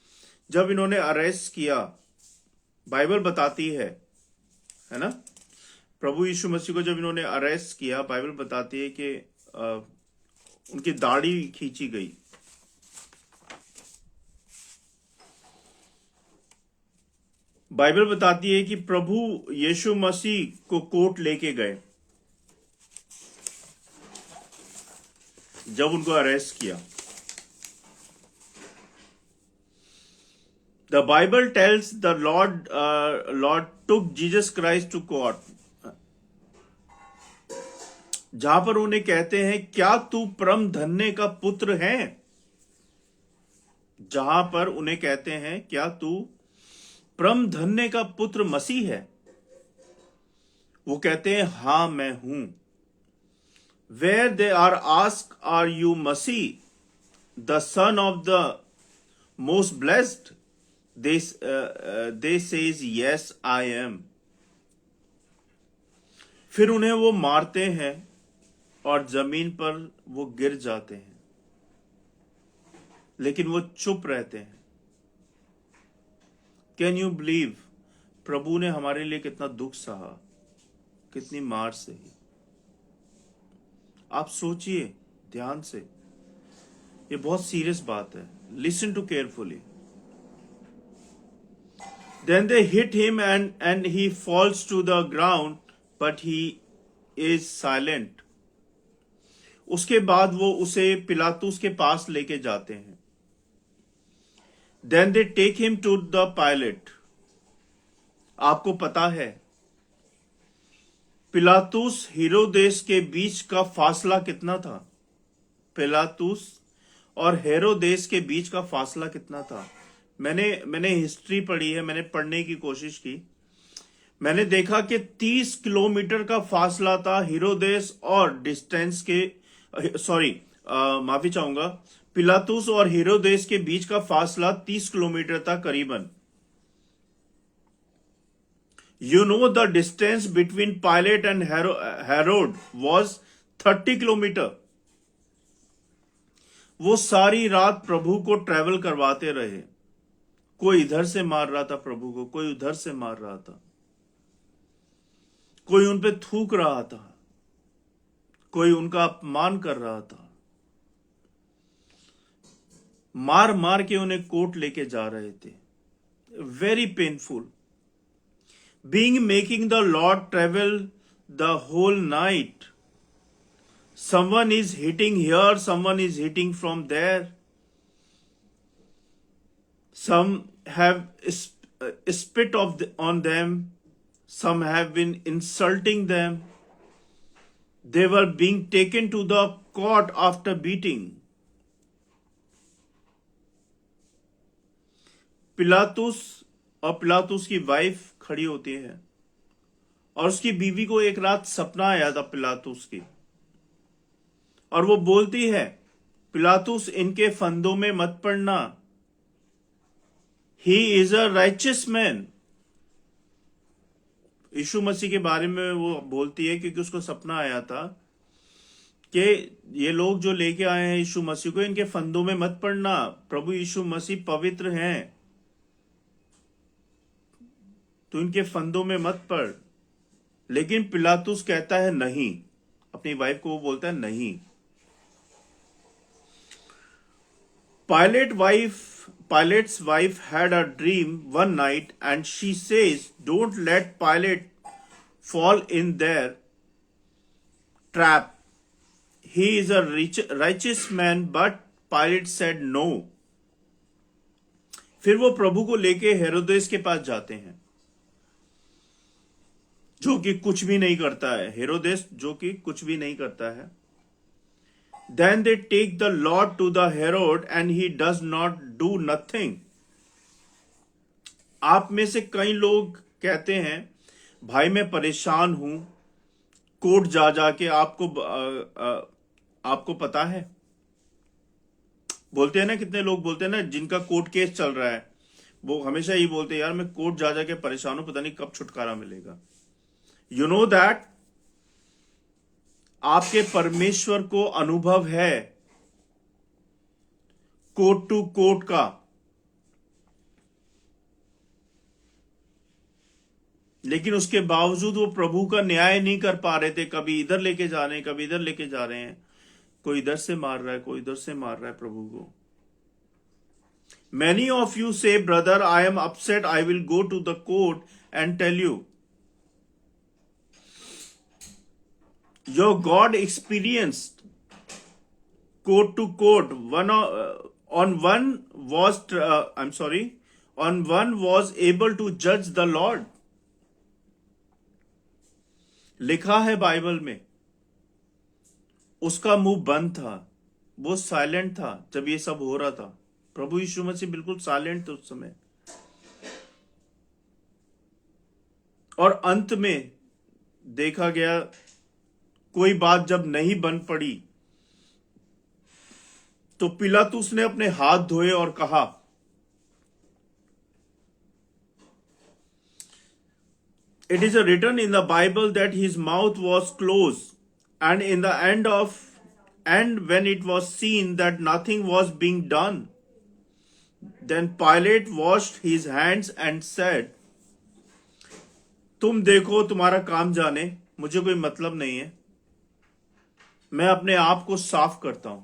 जब इन्होंने अरेस्ट किया, बाइबल बताती है ना, प्रभु यीशु मसीह को जब इन्होंने अरेस्ट किया, बाइबल बताती है कि उनकी दाढ़ी खींची गई। बाइबल बताती है कि प्रभु यीशु मसीह को कोर्ट लेके गए जब उनको अरेस्ट किया। The Bible tells the Lord took Jesus Christ to court, जहां पर उन्हें कहते हैं, क्या तू परम धन्य का पुत्र है? जहां पर उन्हें कहते हैं, क्या तू परम धन्य का पुत्र मसीह है? वो कहते हैं, हां मैं हूं। Where they are asked, are you Masih, the son of the most blessed? They says, yes, I am. फिर उन्हें वो मारते हैं और जमीन पर वो गिर जाते हैं, लेकिन वो चुप रहते हैं। Can you believe? प्रभु ने हमारे लिए कितना दुख सहा, कितनी मार सही। आप सोचिए ध्यान से, ये बहुत सीरियस बात है। Listen to carefully. Then they hit him and he falls to the ground, but he is silent. उसके बाद वो उसे पिलातुस के पास लेके जाते हैं। Then they take him to the Pilate. आपको पता है पिलातुस हेरोदेस के बीच का फासला कितना था? पिलातुस और हेरोदेस के बीच का फासला कितना था? मैंने हिस्ट्री पढ़ी है, मैंने पढ़ने की कोशिश की। मैंने देखा कि 30 किलोमीटर का फासला था हेरोदेस और डिस्टेंस के, सॉरी, माफी चाहूंगा, पिलातुस और हेरोदेस के बीच का फासला 30 किलोमीटर था करीबन। You know the distance between Pilate and Herod was 30 kilometre. वो सारी रात प्रभु को ट्रेवल करवाते रहे। कोई इधर से मार रहा था प्रभु को, कोई उधर से मार रहा था, कोई उन पे थूक रहा था, कोई उनका अपमान कर रहा था, मार मार के उन्हें कोर्ट लेके जा रहे थे। Very painful. Being making the Lord travel the whole night. Someone is hitting here, someone is hitting from there. Some have spit on them, some have been insulting them. They were being taken to the court after beating. पिलातुस और पिलातुस की वाइफ खड़ी होती है और उसकी बीवी को एक रात सपना आया था पिलातुस की, और वो बोलती है, पिलातुस इनके फंदों में मत पड़ना, he is a righteous man. Yeshu Masih के बारे में वो बोलती है क्योंकि उसको सपना आया था कि ये लोग जो लेके आए हैं यीशु मसीह को, इनके फंदों में मत पड़ना, प्रभु यीशु मसीह पवित्र हैं, तो इनके फंदों में मत पड़। लेकिन पिलातुस कहता है नहीं, अपनी वाइफ को वो बोलता है नहीं। Pilate's wife had a dream one night and she says, don't let Pilate fall in their trap. He is a righteous man, but Pilate said no. फिर वो प्रभु को लेके हेरोदेस के पास जाते हैं, जो कि कुछ भी नहीं करता है। हेरोदेस जो कि कुछ भी नहीं करता है। Then they take the Lord to the Herod and he does not do nothing. आप में से कई लोग कहते हैं, भाई मैं परेशान हूं, कोर्ट जा जाके आपको पता है, बोलते हैं ना, कितने लोग बोलते हैं ना जिनका कोर्ट केस चल रहा है, वो हमेशा यही बोलते हैं, यार मैं कोर्ट जा जाके परेशान हूं, पता नहीं कब छुटकारा मिलेगा। यू नो दैट आपके परमेश्वर को अनुभव है कोर्ट टू कोर्ट का, लेकिन उसके बावजूद वो प्रभु का न्याय नहीं कर पा रहे थे। कभी इधर लेके जा रहे हैं, कभी इधर लेके जा रहे हैं, कोई इधर से मार रहा है, कोई इधर से मार रहा है प्रभु को। Many of you say, brother, I am upset, I will go to the court and tell you. Your God experienced court to court. On one was able to judge the Lord. लिखा है बाइबल में, उसका मुंह बंद था, वो साइलेंट था जब ये सब हो रहा था। प्रभु यीशु मसीह बिल्कुल साइलेंट थे उस समय। और अंत में देखा गया, कोई बात जब नहीं बन पड़ी तो पिलातुस ने अपने हाथ धोए और कहा, It is written in the Bible that his mouth was closed, and when it was seen that nothing was being done, then Pilate washed his hands and said, तुम देखो, तुम्हारा काम जाने, मुझे कोई मतलब नहीं है, मैं अपने आप को साफ करता हूं।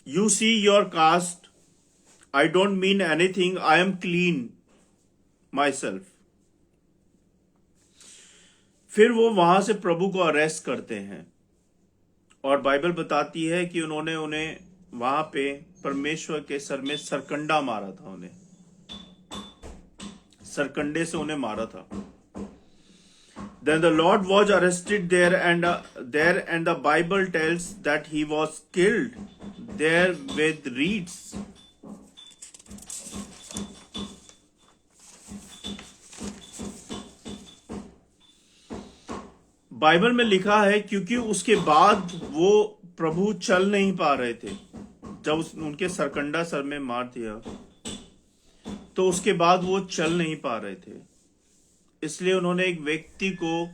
You see your caste, I don't mean anything, I am clean myself. फिर वो वहां से प्रभु को अरेस्ट करते हैं, और बाइबल बताती है कि उन्होंने उन्हें वहां पे परमेश्वर के सर में सरकंडा मारा था, उन्हें सरकंडे से उन्हें मारा था। Then the Lord was arrested there, and the Bible tells that he was killed there with reeds. Bible में लिखा है क्योंकि उसके बाद वो प्रभु चल नहीं पा रहे थे। जब उनके सरकंडा सर में मार दिया तो उसके बाद वो चल नहीं पा रहे थे, इसलिए उन्होंने एक व्यक्ति को,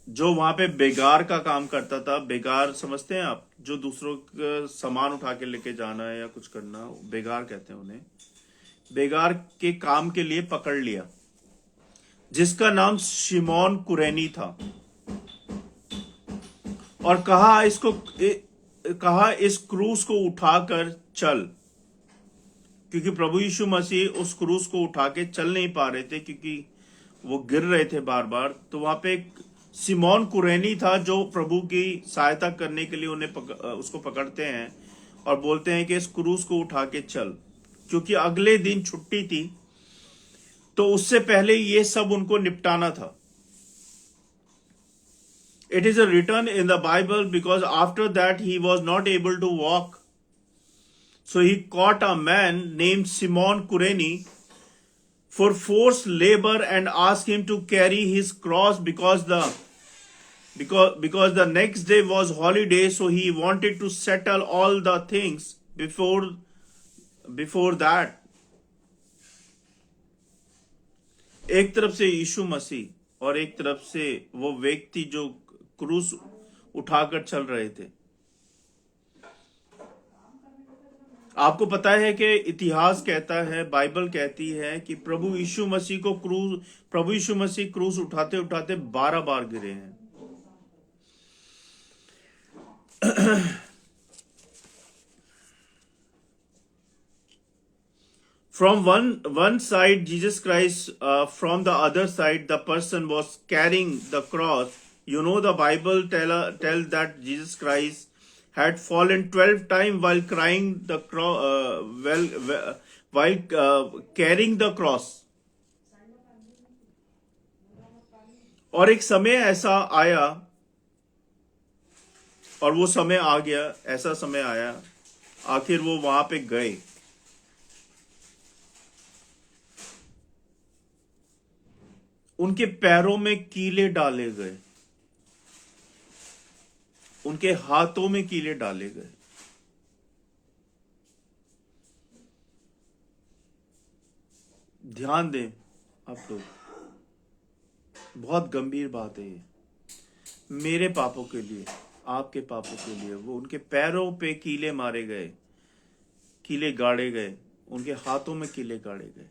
जो वहां पे बेगार का काम करता था, बेगार समझते हैं आप, जो दूसरों का सामान उठा के लेके जाना है या कुछ करना, बेगार कहते हैं उन्हें, बेगार के काम के लिए पकड़ लिया, जिसका नाम शिमोन कुरैनी था, और कहा इस क्रूस को उठाकर चल, क्योंकि प्रभु यीशु मसीह उस क्रूस को उठा के चल नहीं पा रहे थे क्योंकि वो गिर रहे थे बार बार। तो वहां पे एक शिमोन कुरैनी था जो प्रभु की सहायता करने के लिए उसको पकड़ते हैं और बोलते हैं कि इस क्रूस को उठा के चल, क्योंकि अगले दिन छुट्टी थी, तो उससे पहले ये सब उनको निपटाना था। It is written in the Bible because after that he was not able to walk. So he caught a man named Simon Kureni for forced labor and asked him to carry his cross because the next day was holiday, so he wanted to settle all the things before that. एक तरफ से यीशु मसीह और एक तरफ से वो व्यक्ति जो क्रूस उठाकर चल रहे थे। आपको पता है कि इतिहास कहता है, बाइबल कहती है कि प्रभु यीशु मसीह क्रूस उठाते उठाते 12 बार गिरे हैं। From one side Jesus Christ, from the other side the person was carrying the cross. You know, the Bible tell that Jesus Christ had fallen 12 times while crying the while carrying the cross. और एक समय ऐसा आया, और वो समय आ गया, ऐसा समय आया, आखिर वो वहां पे गए। उनके पैरों में कीले डाले गए, उनके हाथों में कीले डाले गए। ध्यान दें आप लोग, बहुत गंभीर बात है ये, मेरे पापों के लिए, आपके पापों के लिए। वो उनके पैरों पे कीले मारे गए, कीले गाड़े गए, उनके हाथों में कीले गाड़े गए।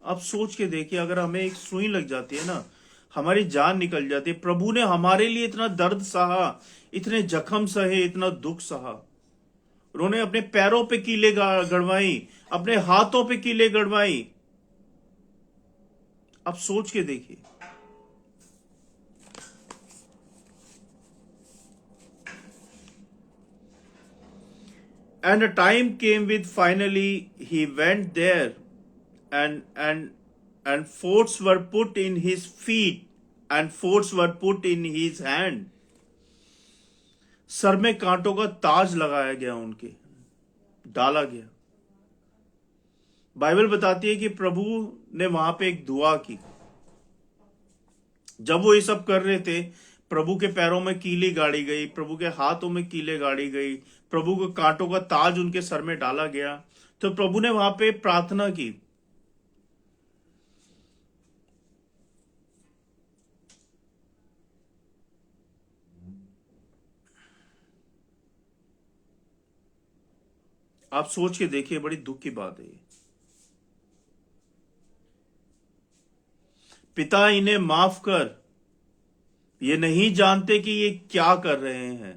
आप सोच के देखिए, अगर हमें एक सुई लग जाती है ना, हमारी जान निकल जाती है। प्रभु ने हमारे लिए इतना दर्द सहा, इतने जख्म सहे, इतना दुख सहा। उन्होंने अपने पैरों पे कीले गड़वाई, अपने हाथों पे कीले गड़वाई। आप सोच के देखिए। And a time came with finally he went there and forts were put in his feet and forts were put in his hand. Sir में कांटों का ताज लगाया गया, उनके डाला गया। बाइबल बताती है कि प्रभु ने वहां पे एक दुआ की। जब वो ये सब कर रहे थे, प्रभु के पैरों में कीली गाड़ी गई, प्रभु के हाथों में कीले गाड़ी गई, प्रभु को कांटों का ताज उनके सर में डाला गया, तो प्रभु ने वहां पे प्रार्थना की। आप सोच के देखिए, बड़ी दुख की बात है ये। पिता इन्हें माफ कर, ये नहीं जानते कि ये क्या कर रहे हैं।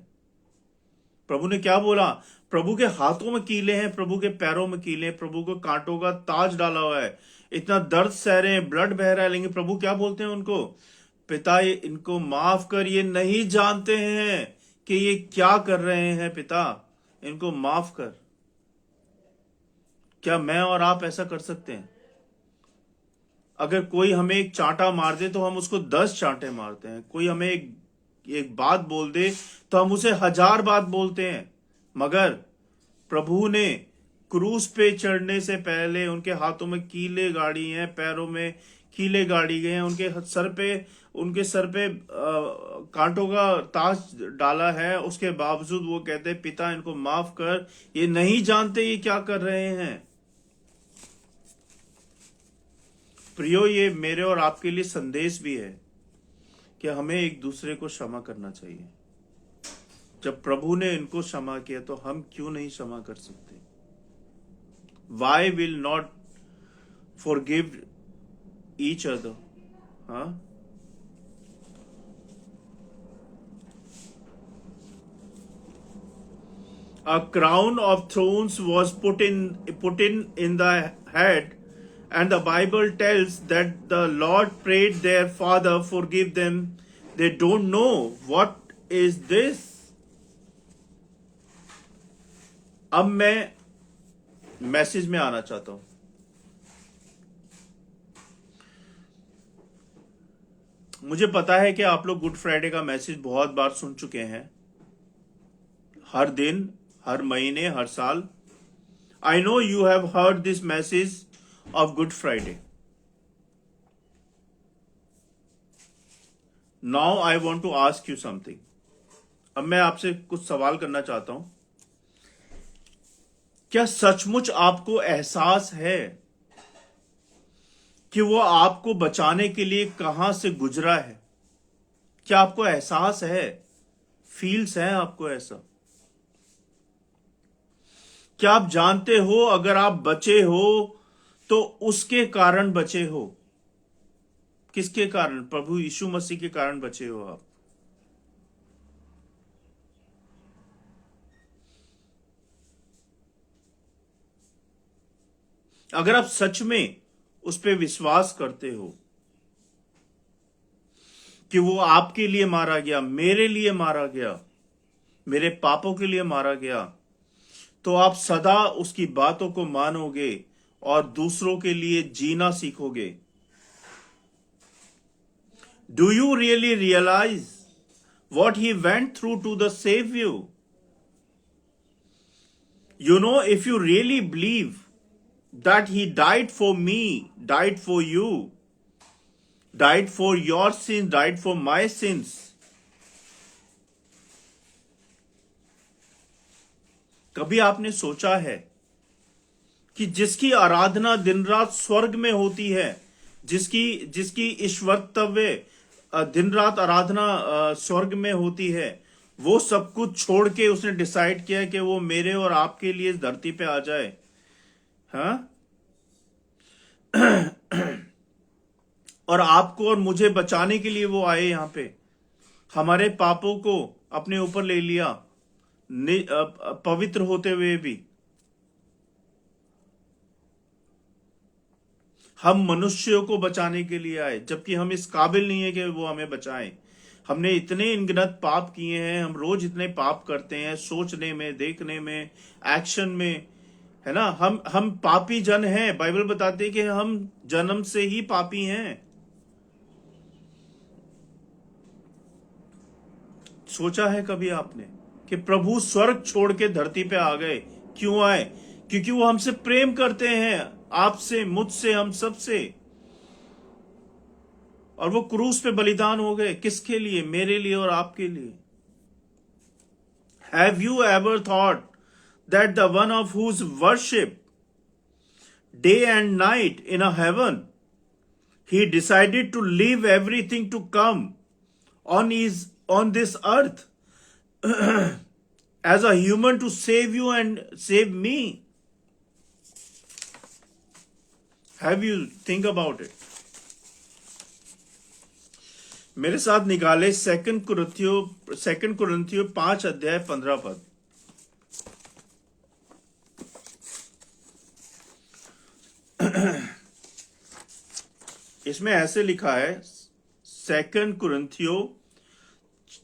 प्रभु ने क्या बोला? प्रभु के हाथों में कीले हैं, प्रभु के पैरों में कीले हैं, प्रभु को कांटों का ताज डाला हुआ है, इतना दर्द सह रहे हैं, ब्लड बह रहा है, लेकिन प्रभु क्या बोलते हैं उनको? पिता इनको माफ कर, ये नहीं जानते हैं कि ये क्या कर रहे हैं। पिता इनको माफ कर। क्या मैं और आप ऐसा कर सकते हैं? अगर कोई हमें एक चांटा मार दे तो हम उसको 10 चांटे मारते हैं। कोई हमें एक एक बात बोल दे तो हम उसे 1000 बात बोलते हैं, मगर प्रभु ने क्रूस पे चढ़ने से पहले उनके हाथों में कीले गाड़ी हैं, पैरों में कीले गाड़ी गए हैं, उनके सर पे कांटों का ताज डाला है। उसके बावजूद वो कहते हैं, पिता इनको माफ कर, ये नहीं जानते ये क्या कर रहे हैं। प्रियो, ये मेरे और आपके लिए संदेश भी है कि हमें एक दूसरे को क्षमा करना चाहिए। जब प्रभु ने इनको क्षमा किया तो हम क्यों नहीं क्षमा कर सकते? Why will not forgive each other? हाँ, a crown of thorns was put in the head, and the Bible tells that the Lord prayed their Father, forgive them, they don't know what is this. अब मैं मैसेज में आना चाहता हूं। मुझे पता है कि आप लोग गुड फ्राइडे का मैसेज बहुत बार सुन चुके हैं, हर दिन, हर महीने, हर साल। I know you have heard this message of Good Friday. Now I want to ask you something. अब मैं आपसे कुछ सवाल करना चाहता हूं। क्या सचमुच आपको एहसास है कि वो आपको बचाने के लिए कहां से गुजरा है? क्या आपको एहसास है, फील्स है आपको ऐसा? क्या आप जानते हो अगर आप बचे हो तो उसके कारण बचे हो? किसके कारण? प्रभु यीशु मसीह के कारण बचे हो आप। अगर आप सच में उस पर विश्वास करते हो कि वो आपके लिए मारा गया, मेरे लिए मारा गया, मेरे पापों के लिए मारा गया, तो आप सदा उसकी बातों को मानोगे और दूसरों के लिए जीना सीखोगे। Do you really realize what he went through to the save you? You know, if you really believe that he died for me, died for you, died for your sins, died for my sins, कभी आपने सोचा है कि जिसकी आराधना दिन रात स्वर्ग में होती है, जिसकी ईश्वरत्व दिन रात आराधना स्वर्ग में होती है, वो सब कुछ छोड़ के उसने डिसाइड किया कि वो मेरे और आपके लिए इस धरती पे आ जाए? हाँ, और आपको और मुझे बचाने के लिए वो आए यहां पे, हमारे पापों को अपने ऊपर ले लिया, पवित्र होते हुए भी। हम मनुष्यों को बचाने के लिए आए, जबकि हम इस काबिल नहीं है कि वो हमें बचाएं। हमने इतने अनगिनत पाप किए हैं, हम रोज इतने पाप करते हैं, सोचने में, देखने में, एक्शन में, है ना। हम पापी जन हैं। बाइबल बताती है कि हम जन्म से ही पापी हैं। सोचा है कभी आपने कि प्रभु स्वर्ग छोड़ के धरती पे आ गए? क्यों आए? क्योंकि वो हमसे प्रेम करते हैं, आपसे, मुझसे, हम सबसे। और वो क्रूस पे बलिदान हो गए। किसके लिए? मेरे लिए और आपके लिए। Have you ever thought that the one of whom worship day and night in a heaven, he decided to leave everything to come on this earth as a human to save you and save me? Have you think about it? मेरे साथ निकाले 2 कुरिन्थियों 5 अध्याय 15 पद। इसमें ऐसे लिखा है, 2 कुरिन्थियों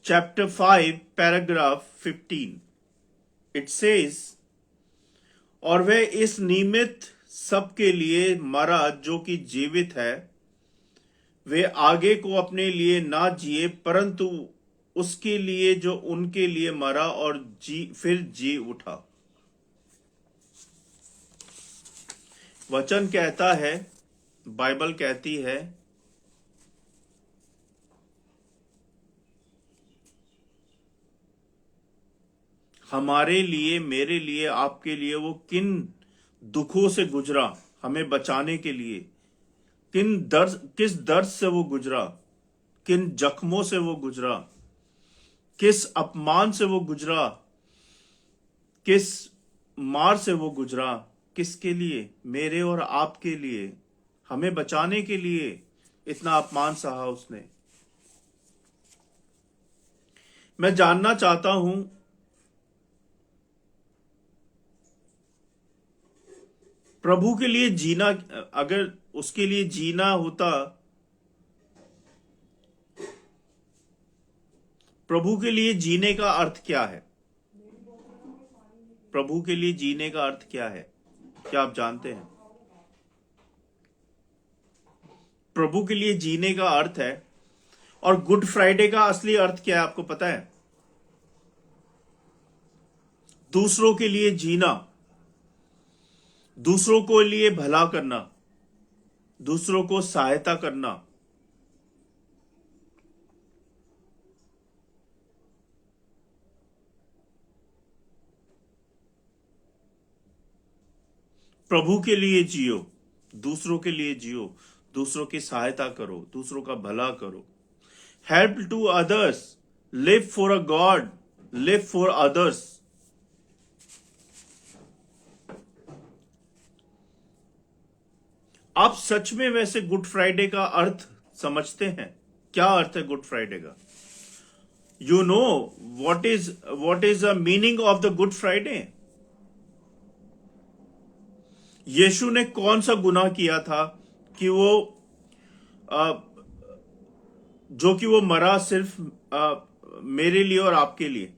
चैप्टर 5 पैराग्राफ 15, इट सेज, और वह इस निमित्त सबके लिए मरा जो कि जीवित है, वे आगे को अपने लिए ना जिए परंतु उसके लिए जो उनके लिए मरा और फिर जी उठा। वचन कहता है, बाइबल कहती है, हमारे लिए, मेरे लिए, आपके लिए वो किन दुखों से गुजरा हमें बचाने के लिए, किस दर्द से वो गुजरा, किन जख्मों से वो गुजरा, किस अपमान से वो गुजरा, किस मार से वो गुजरा। किसके लिए? मेरे और आपके लिए, हमें बचाने के लिए इतना अपमान सहा उसने। मैं जानना चाहता हूं, प्रभु के लिए जीना, अगर उसके लिए जीना होता, प्रभु के लिए जीने का अर्थ क्या है? प्रभु के लिए जीने का अर्थ क्या है? क्या आप जानते हैं? प्रभु के लिए जीने का अर्थ है, और गुड फ्राइडे का असली अर्थ क्या है आपको पता है? दूसरों के लिए जीना, दूसरों को लिए भला करना, दूसरों को सहायता करना। प्रभु के लिए जियो, दूसरों के लिए जियो, दूसरों की सहायता करो, दूसरों का भला करो। Help to others, live for a God, live for others. आप सच में वैसे गुड फ्राइडे का अर्थ समझते हैं? क्या अर्थ है गुड फ्राइडे का? You know what is the meaning of the Good Friday? Yeshu ने कौन सा गुनाह किया था कि वो जो कि वो मरा सिर्फ मेरे लिए और आपके लिए?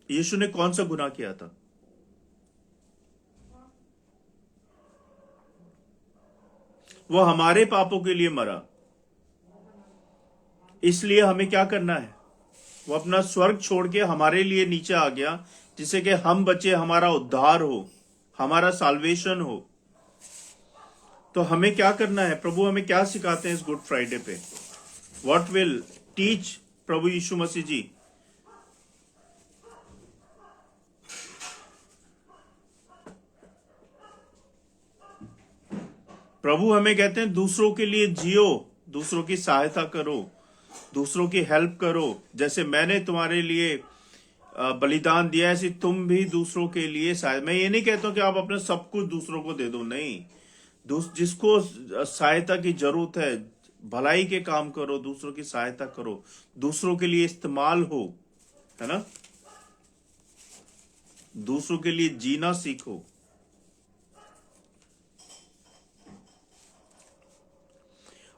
यीशु ने कौन सा गुनाह किया था? वो हमारे पापों के लिए मरा। इसलिए हमें क्या करना है? वो अपना स्वर्ग छोड़ के हमारे लिए नीचे आ गया, जिससे कि हम बचे, हमारा उद्धार हो, हमारा साल्वेशन हो। तो हमें क्या करना है? प्रभु हमें क्या सिखाते हैं इस गुड फ्राइडे पे? व्हाट विल टीच प्रभु यीशु मसीह जी? प्रभु हमें कहते हैं दूसरों के लिए जियो, दूसरों की सहायता करो, दूसरों की हेल्प करो। जैसे मैंने तुम्हारे लिए बलिदान दिया, ऐसे तुम भी दूसरों के लिए सहायता। मैं ये नहीं कहता हूं कि आप अपने सब कुछ दूसरों को दे दो, नहीं। जिसको सहायता की जरूरत है, भलाई के काम करो, दूसरों की सहायता करो, दूसरों के लिए इस्तेमाल हो, है ना? दूसरों के लिए जीना सीखो।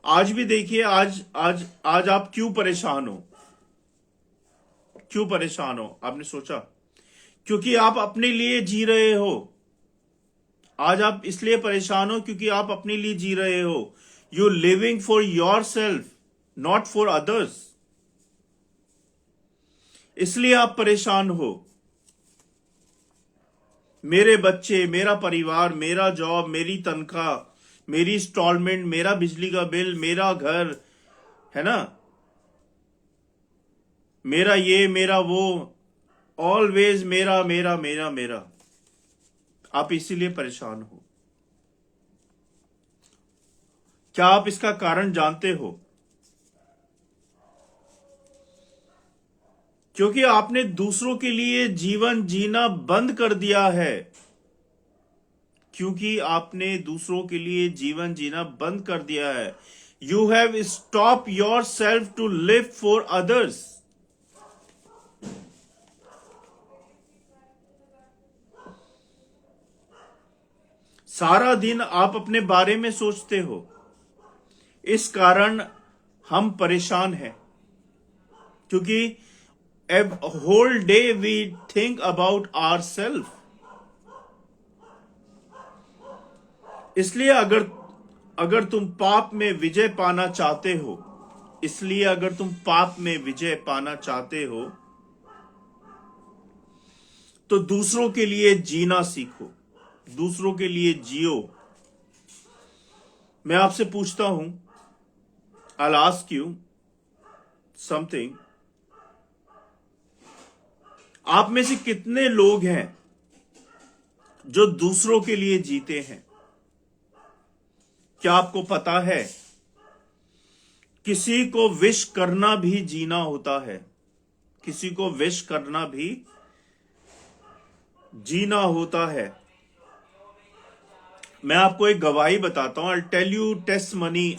आज भी देखिए, आज आज आज आप क्यों परेशान हो? क्यों परेशान हो? आपने सोचा? क्योंकि आप अपने लिए जी रहे हो। आज आप इसलिए परेशान हो क्योंकि आप अपने लिए जी रहे हो। You living for your self, not for others. इसलिए आप परेशान हो। मेरे बच्चे, मेरा परिवार, मेरा जॉब, मेरी तनख्वाह, मेरी इंस्टॉलमेंट, मेरा बिजली का बिल, मेरा घर, है ना, मेरा ये, मेरा वो, ऑलवेज मेरा मेरा मेरा मेरा। आप इसीलिए परेशान हो। क्या आप इसका कारण जानते हो? क्योंकि आपने दूसरों के लिए जीवन जीना बंद कर दिया है। क्योंकि आपने दूसरों के लिए जीवन जीना बंद कर दिया है। You have stop your self to live for others. सारा दिन आप अपने बारे में सोचते हो, इस कारण हम परेशान हैं। क्योंकि whole day we think about our self. इसलिए अगर तुम पाप में विजय पाना चाहते हो, इसलिए अगर तुम पाप में विजय पाना चाहते हो तो दूसरों के लिए जीना सीखो, दूसरों के लिए जियो। मैं आपसे पूछता हूं, I'll ask you something, आप में से कितने लोग हैं जो दूसरों के लिए जीते हैं? क्या आपको पता है किसी को विश करना भी जीना होता है, किसी को विश करना भी जीना होता है। मैं आपको एक गवाही बताता हूं, I'll tell you testimony।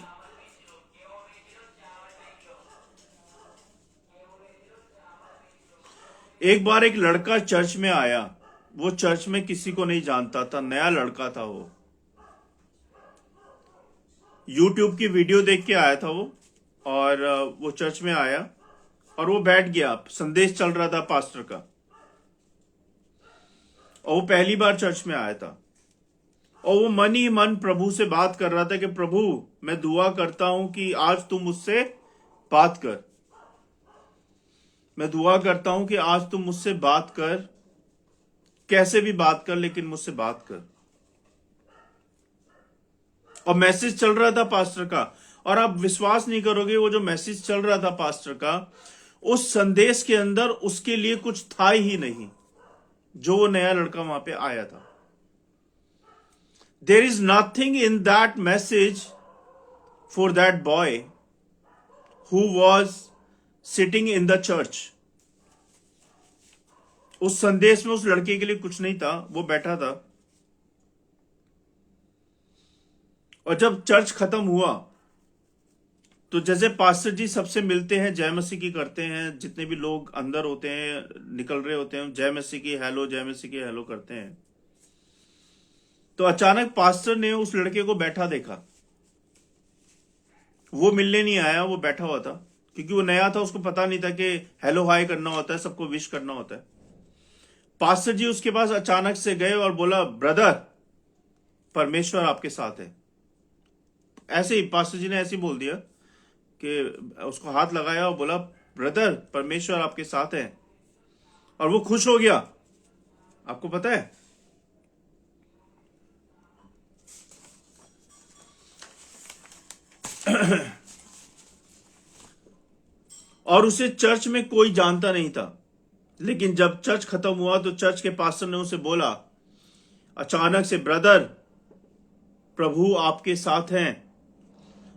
एक बार एक लड़का चर्च में आया, वो चर्च में किसी को नहीं जानता था, नया लड़का था वो, यूट्यूब की वीडियो देख के आया था वो, और वो चर्च में आया और वो बैठ गया, संदेश चल रहा था पास्टर का, और वो पहली बार चर्च में आया था, और वो मन ही मन प्रभु से बात कर रहा था कि प्रभु मैं दुआ करता हूं कि आज तुम मुझसे बात कर, मैं दुआ करता हूं कि आज तुम मुझसे बात कर, कैसे भी बात कर लेकिन मुझसे बात कर। और मैसेज चल रहा था पास्टर का, और आप विश्वास नहीं करोगे, वो जो मैसेज चल रहा था पास्टर का, उस संदेश के अंदर उसके लिए कुछ था ही नहीं, जो वो नया लड़का वहां पे आया था। There is nothing in that message for that boy who was sitting in the church. उस संदेश में उस लड़के के लिए कुछ नहीं था, वो बैठा था। और जब चर्च खत्म हुआ तो जैसे पास्टर जी सबसे मिलते हैं, जय मसीह की करते हैं, जितने भी लोग अंदर होते हैं निकल रहे होते हैं, जय मसीह की हेलो, जय मसीह की हेलो करते हैं। तो अचानक पास्टर ने उस लड़के को बैठा देखा, वो मिलने नहीं आया, वो बैठा हुआ था, क्योंकि वो नया था, उसको पता नहीं था कि हेलो हाय करना होता है, सबको विश करना होता है। पास्टर जी उसके पास अचानक से गए और बोला, ब्रदर परमेश्वर आपके साथ है। ऐसे ही पास्टर जी ने ऐसे ही बोल दिया कि उसको हाथ लगाया और बोला, ब्रदर परमेश्वर आपके साथ है, और वो खुश हो गया। आपको पता है, और उसे चर्च में कोई जानता नहीं था, लेकिन जब चर्च खत्म हुआ तो चर्च के पास्टर ने उसे बोला अचानक से, ब्रदर प्रभु आपके साथ हैं।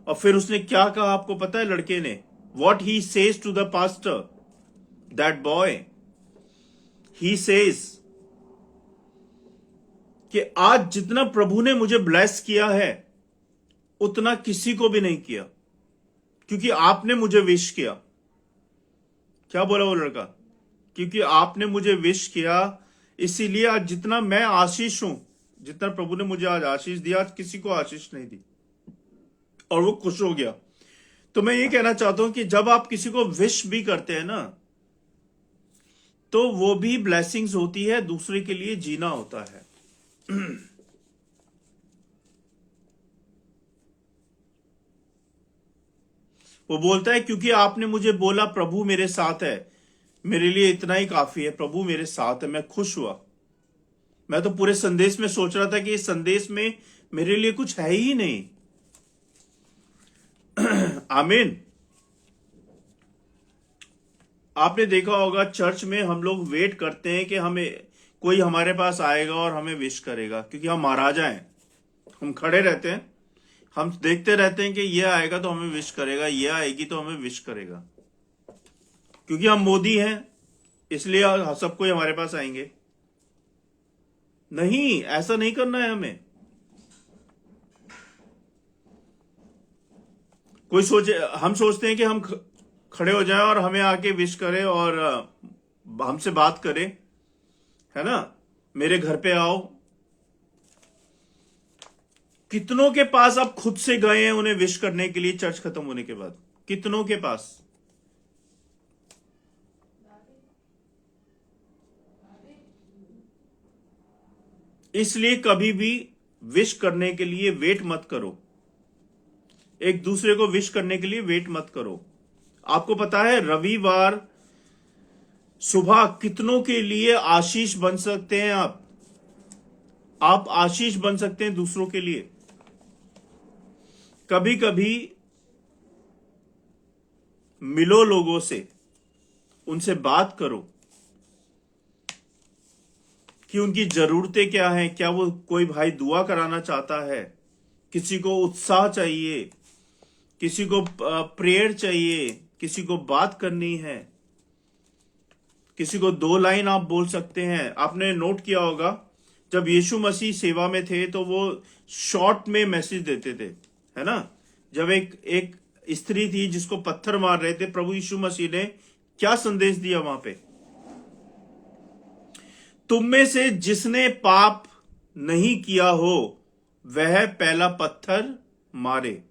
और फिर उसने क्या कहा आपको पता है लड़के ने? What he says to the pastor, that boy, he says कि आज जितना प्रभु ने मुझे ब्लेस किया है उतना किसी को भी नहीं किया, क्योंकि आपने मुझे विश किया। क्या बोला वो लड़का? क्योंकि आपने मुझे विश किया, इसीलिए आज जितना मैं आशीष हूं, जितना प्रभु ने मुझे आज आशीष दिया, आज किसी को आशीष नहीं दी। और वो खुश हो गया। तो मैं ये कहना चाहता हूं कि जब आप किसी को विश भी करते हैं ना, तो वो भी ब्लेसिंग्स होती है, दूसरे के लिए जीना होता है। वो बोलता है क्योंकि आपने मुझे बोला प्रभु मेरे साथ है, मेरे लिए इतना ही काफी है, प्रभु मेरे साथ है, मैं खुश हुआ। मैं तो पूरे संदेश में सोच रहा था कि इस संदेश में मेरे लिए कुछ है ही नहीं। आमीन। आपने देखा होगा चर्च में हम लोग वेट करते हैं कि हमें कोई हमारे पास आएगा और हमें विश करेगा, क्योंकि हम महाराजा हैं। हम खड़े रहते हैं, हम देखते रहते हैं कि ये आएगा तो हमें विश करेगा, ये आएगी तो हमें विश करेगा, क्योंकि हम मोदी हैं, इसलिए सब कोई हमारे पास आएंगे। नहीं, ऐसा नहीं करना है हमें। कोई सोचे, हम सोचते हैं कि हम खड़े हो जाएं और हमें आके विश करे और हमसे बात करे, है ना, मेरे घर पे आओ। कितनों के पास आप खुद से गए हैं उन्हें विश करने के लिए चर्च खत्म होने के बाद? कितनों के पास? इसलिए कभी भी विश करने के लिए वेट मत करो, एक दूसरे को विश करने के लिए वेट मत करो। आपको पता है रविवार सुबह कितनों के लिए आशीष बन सकते हैं आप आशीष बन सकते हैं दूसरों के लिए। कभी कभी मिलो लोगों से, उनसे बात करो कि उनकी जरूरतें क्या हैं, क्या वो कोई भाई दुआ कराना चाहता है, किसी को उत्साह चाहिए, किसी को प्रेयर चाहिए, किसी को बात करनी है, किसी को 2 लाइन आप बोल सकते हैं। आपने नोट किया होगा जब यीशु मसीह सेवा में थे तो वो शॉर्ट में मैसेज देते थे, है ना। जब एक स्त्री थी जिसको पत्थर मार रहे थे, प्रभु यीशु मसीह ने क्या संदेश दिया वहां पे? तुम में से जिसने पाप नहीं किया हो वह पहला पत्थर मारे।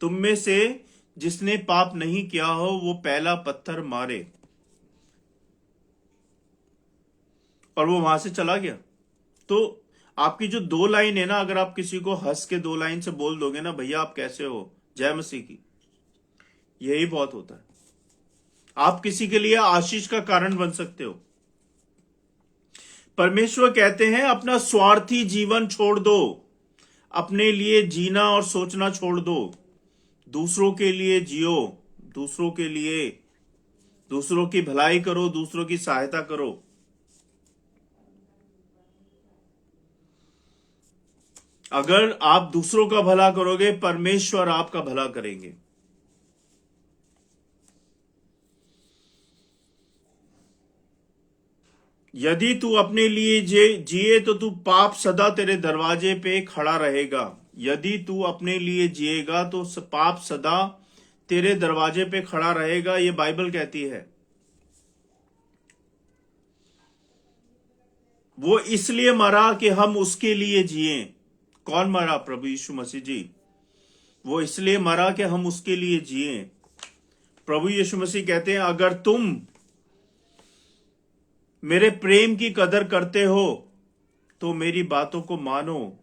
तुम में से जिसने पाप नहीं किया हो वो पहला पत्थर मारे। और वो वहां से चला गया। तो आपकी जो 2 लाइन है ना, अगर आप किसी को हंस के 2 लाइन से बोल दोगे ना, भैया आप कैसे हो, जय मसीह की, यही बहुत होता है। आप किसी के लिए आशीष का कारण बन सकते हो। परमेश्वर कहते हैं अपना स्वार्थी जीवन छोड़ दो, अपने लिए जीना और सोचना छोड़ दो, दूसरों के लिए जियो, दूसरों के लिए, दूसरों की भलाई करो, दूसरों की सहायता करो। अगर आप दूसरों का भला करोगे, परमेश्वर आपका भला करेंगे। यदि तू अपने लिए जिए तो तू पाप सदा तेरे दरवाजे पे खड़ा रहेगा। यदि तू अपने लिए जिएगा तो पाप सदा तेरे दरवाजे पे खड़ा रहेगा, ये बाइबल कहती है। वो इसलिए मरा कि हम उसके लिए जिए। कौन मरा? प्रभु यीशु मसीह जी। वो इसलिए मरा कि हम उसके लिए जिए। प्रभु यीशु मसीह कहते हैं अगर तुम मेरे प्रेम की कदर करते हो तो मेरी बातों को मानो,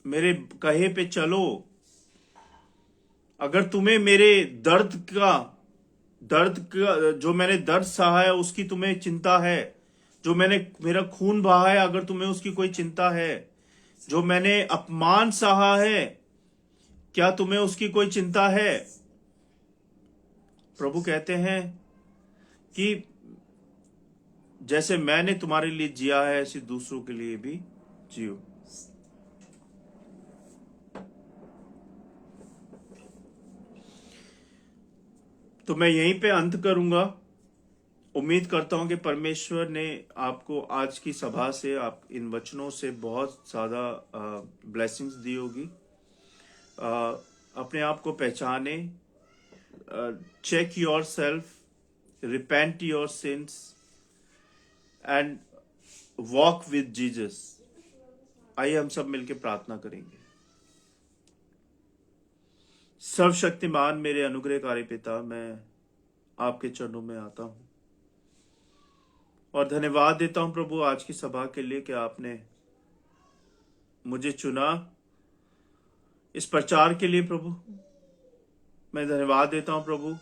मेरे कहे पे चलो। अगर तुम्हें मेरे दर्द का जो मैंने दर्द सहा है उसकी तुम्हें चिंता है, जो मेरा खून बहा है अगर तुम्हें उसकी कोई चिंता है, जो मैंने अपमान सहा है क्या तुम्हें उसकी कोई चिंता है? प्रभु कहते हैं कि जैसे मैंने तुम्हारे लिए जिया है ऐसे दूसरों के लिए भी जियो। तो मैं यहीं पे अंत करूंगा। उम्मीद करता हूं कि परमेश्वर ने आपको आज की सभा से, आप इन वचनों से बहुत ज्यादा ब्लेसिंग्स दी होगी। अपने आप को पहचाने, check your self, repent your sins and walk with Jesus. आइए हम सब मिलकर प्रार्थना करेंगे। सर्वशक्तिमान मेरे अनुग्रहकारी पिता, मैं आपके चरणों में आता हूं और धन्यवाद देता हूं प्रभु आज की सभा के लिए कि आपने मुझे चुना इस प्रचार के लिए। प्रभु मैं धन्यवाद देता हूं प्रभु,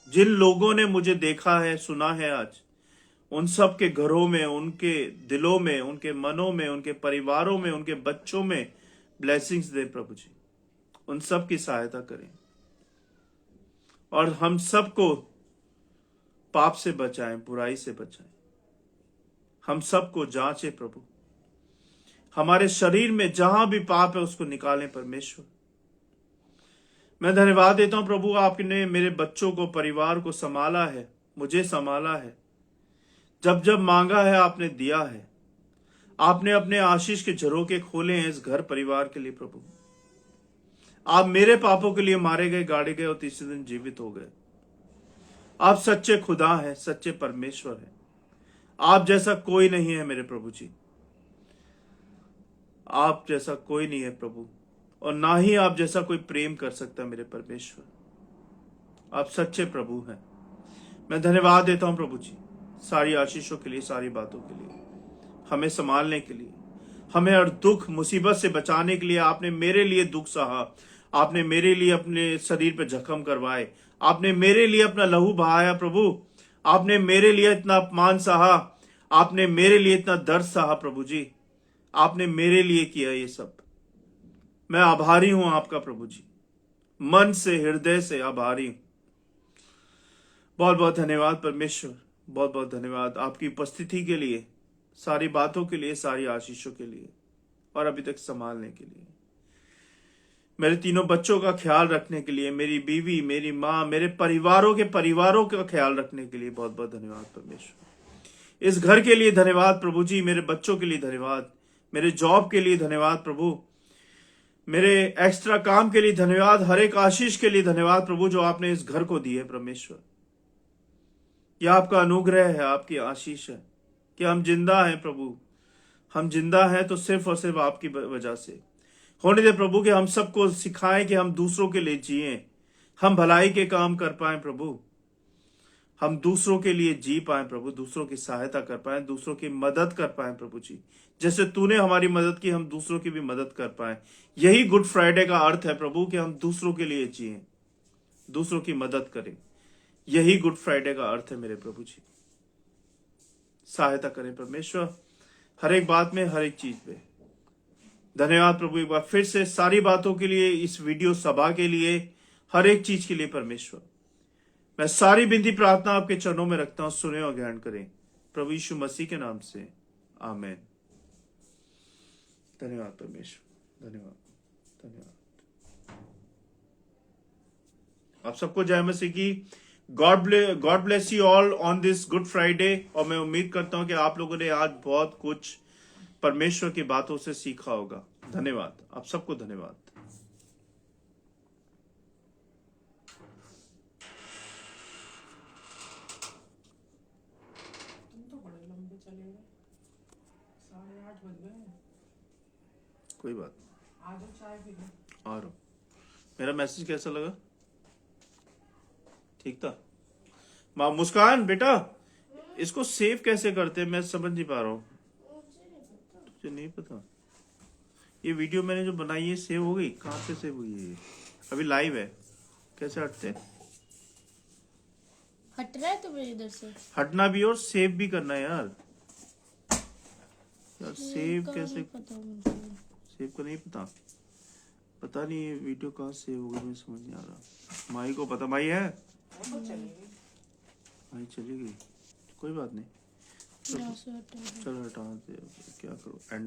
जिन लोगों ने मुझे देखा है, सुना है, आज उन सब के घरों में, उनके दिलों में, उनके मनों में, उनके परिवारों में, उनके बच्चों में ब्लेसिंग्स दे प्रभु जी। उन सब की सहायता करें और हम सबको पाप से बचाएं, बुराई से बचाएं। हम सबको जांचें प्रभु, हमारे शरीर में जहां भी पाप है उसको निकालें परमेश्वर। मैं धन्यवाद देता हूं प्रभु, आपने मेरे बच्चों को, परिवार को संभाला है, मुझे संभाला है। जब जब मांगा है आपने दिया है। आपने अपने आशीष के झरोखे खोले हैं इस घर परिवार के लिए प्रभु। आप मेरे पापों के लिए मारे गए, गाड़े गए और तीसरे दिन जीवित हो गए। आप सच्चे खुदा हैं, सच्चे परमेश्वर हैं। आप जैसा कोई नहीं है मेरे प्रभु जी, आप जैसा कोई नहीं है प्रभु, और ना ही आप जैसा कोई प्रेम कर सकता है मेरे परमेश्वर। आप सच्चे प्रभु हैं। मैं धन्यवाद देता हूं प्रभु जी सारी आशीषों के लिए, सारी बातों के लिए, हमें संभालने के लिए, हमें हर दुख मुसीबत से बचाने के लिए। आपने मेरे लिए दुख सहा, आपने मेरे लिए अपने शरीर पे जख्म करवाए, आपने मेरे लिए अपना लहू बहाया प्रभु, आपने मेरे लिए इतना अपमान सहा, आपने मेरे लिए इतना दर्द सहा प्रभु जी, आपने मेरे लिए किया ये सब। मैं आभारी हूं आपका प्रभु जी, मन से हृदय से आभारी हूं। बहुत बहुत धन्यवाद परमेश्वर, बहुत बहुत धन्यवाद आपकी उपस्थिति के लिए, सारी बातों के लिए, सारी आशीषों के लिए, और अभी तक संभालने के लिए, मेरे तीनों बच्चों का ख्याल रखने के लिए, मेरी बीवी, मेरी माँ, मेरे परिवारों का ख्याल रखने के लिए बहुत बहुत धन्यवाद परमेश्वर। इस घर के लिए धन्यवाद प्रभु जी, मेरे बच्चों के लिए धन्यवाद, मेरे जॉब के लिए धन्यवाद प्रभु, मेरे एक्स्ट्रा काम के लिए धन्यवाद, हर एक आशीष के लिए धन्यवाद प्रभु जो आपने इस घर को दी है परमेश्वर। यह आपका अनुग्रह है, आपकी आशीष है कि हम जिंदा हैं प्रभु। हम जिंदा हैं तो सिर्फ और सिर्फ आपकी वजह से। होने दे प्रभु कि हम सबको सिखाएं कि हम दूसरों के लिए जिएं, हम भलाई के काम कर पाएं प्रभु, हम दूसरों के लिए जी पाएं प्रभु, दूसरों की सहायता कर पाएं, दूसरों की मदद कर पाएं प्रभु जी। जैसे तूने हमारी मदद की, हम दूसरों की भी मदद कर पाएं। यही गुड फ्राइडे का अर्थ है प्रभु कि हम दूसरों के लिए जिएं, दूसरों की मदद करें। यही गुड फ्राइडे का अर्थ है मेरे प्रभु जी। सहायता करें परमेश्वर, हर एक बात में, हर एक चीज पे। धन्यवाद प्रभु एक बार फिर से सारी बातों के लिए, इस वीडियो सभा के लिए, हर एक चीज के लिए परमेश्वर। मैं सारी विनती प्रार्थना आपके चरणों में रखता हूं, सुने और ग्रहण करें प्रभु यीशु मसीह के नाम से, आमेन। धन्यवाद परमेश्वर, धन्यवाद, धन्यवाद। आप सबको जय मसीह की। God bless you all on this good Friday. और मैं उम्मीद करता हूं कि आप लोगों ने आज बहुत कुछ परमेश्वर की बातों से सीखा होगा। धन्यवाद, आप सबको धन्यवाद। तुम तो बड़े लंबे चले गए, 8:30 बज गए। कोई बात आ जाओ, चाय पी लो। आ रहा हूं। मेरा मैसेज कैसा लगा? ठीक था? माँ मुस्कान बेटा, इसको सेव कैसे करते हैं मैं समझ नहीं पा रहा हूँ। तुझे नहीं पता? ये वीडियो मैंने जो बनाई है सेव हो गई? कहाँ पे सेव हुई है ये? अभी लाइव है, कैसे हटते हैं? हट रहा है तुम्हें इधर से? हटना भी और सेव भी करना है यार। यार सेव कैसे? पता मुझे। सेव का नहीं पता? पता नहीं ये वीडियो कहाँ सेव हो गई, मुझे समझ नहीं आ रहा। माई को पता? माई है? वो चली गई। माई चली गई, कोई बात नहीं, यहाँ से हटा दो। चलो हटा दे, क्या करो।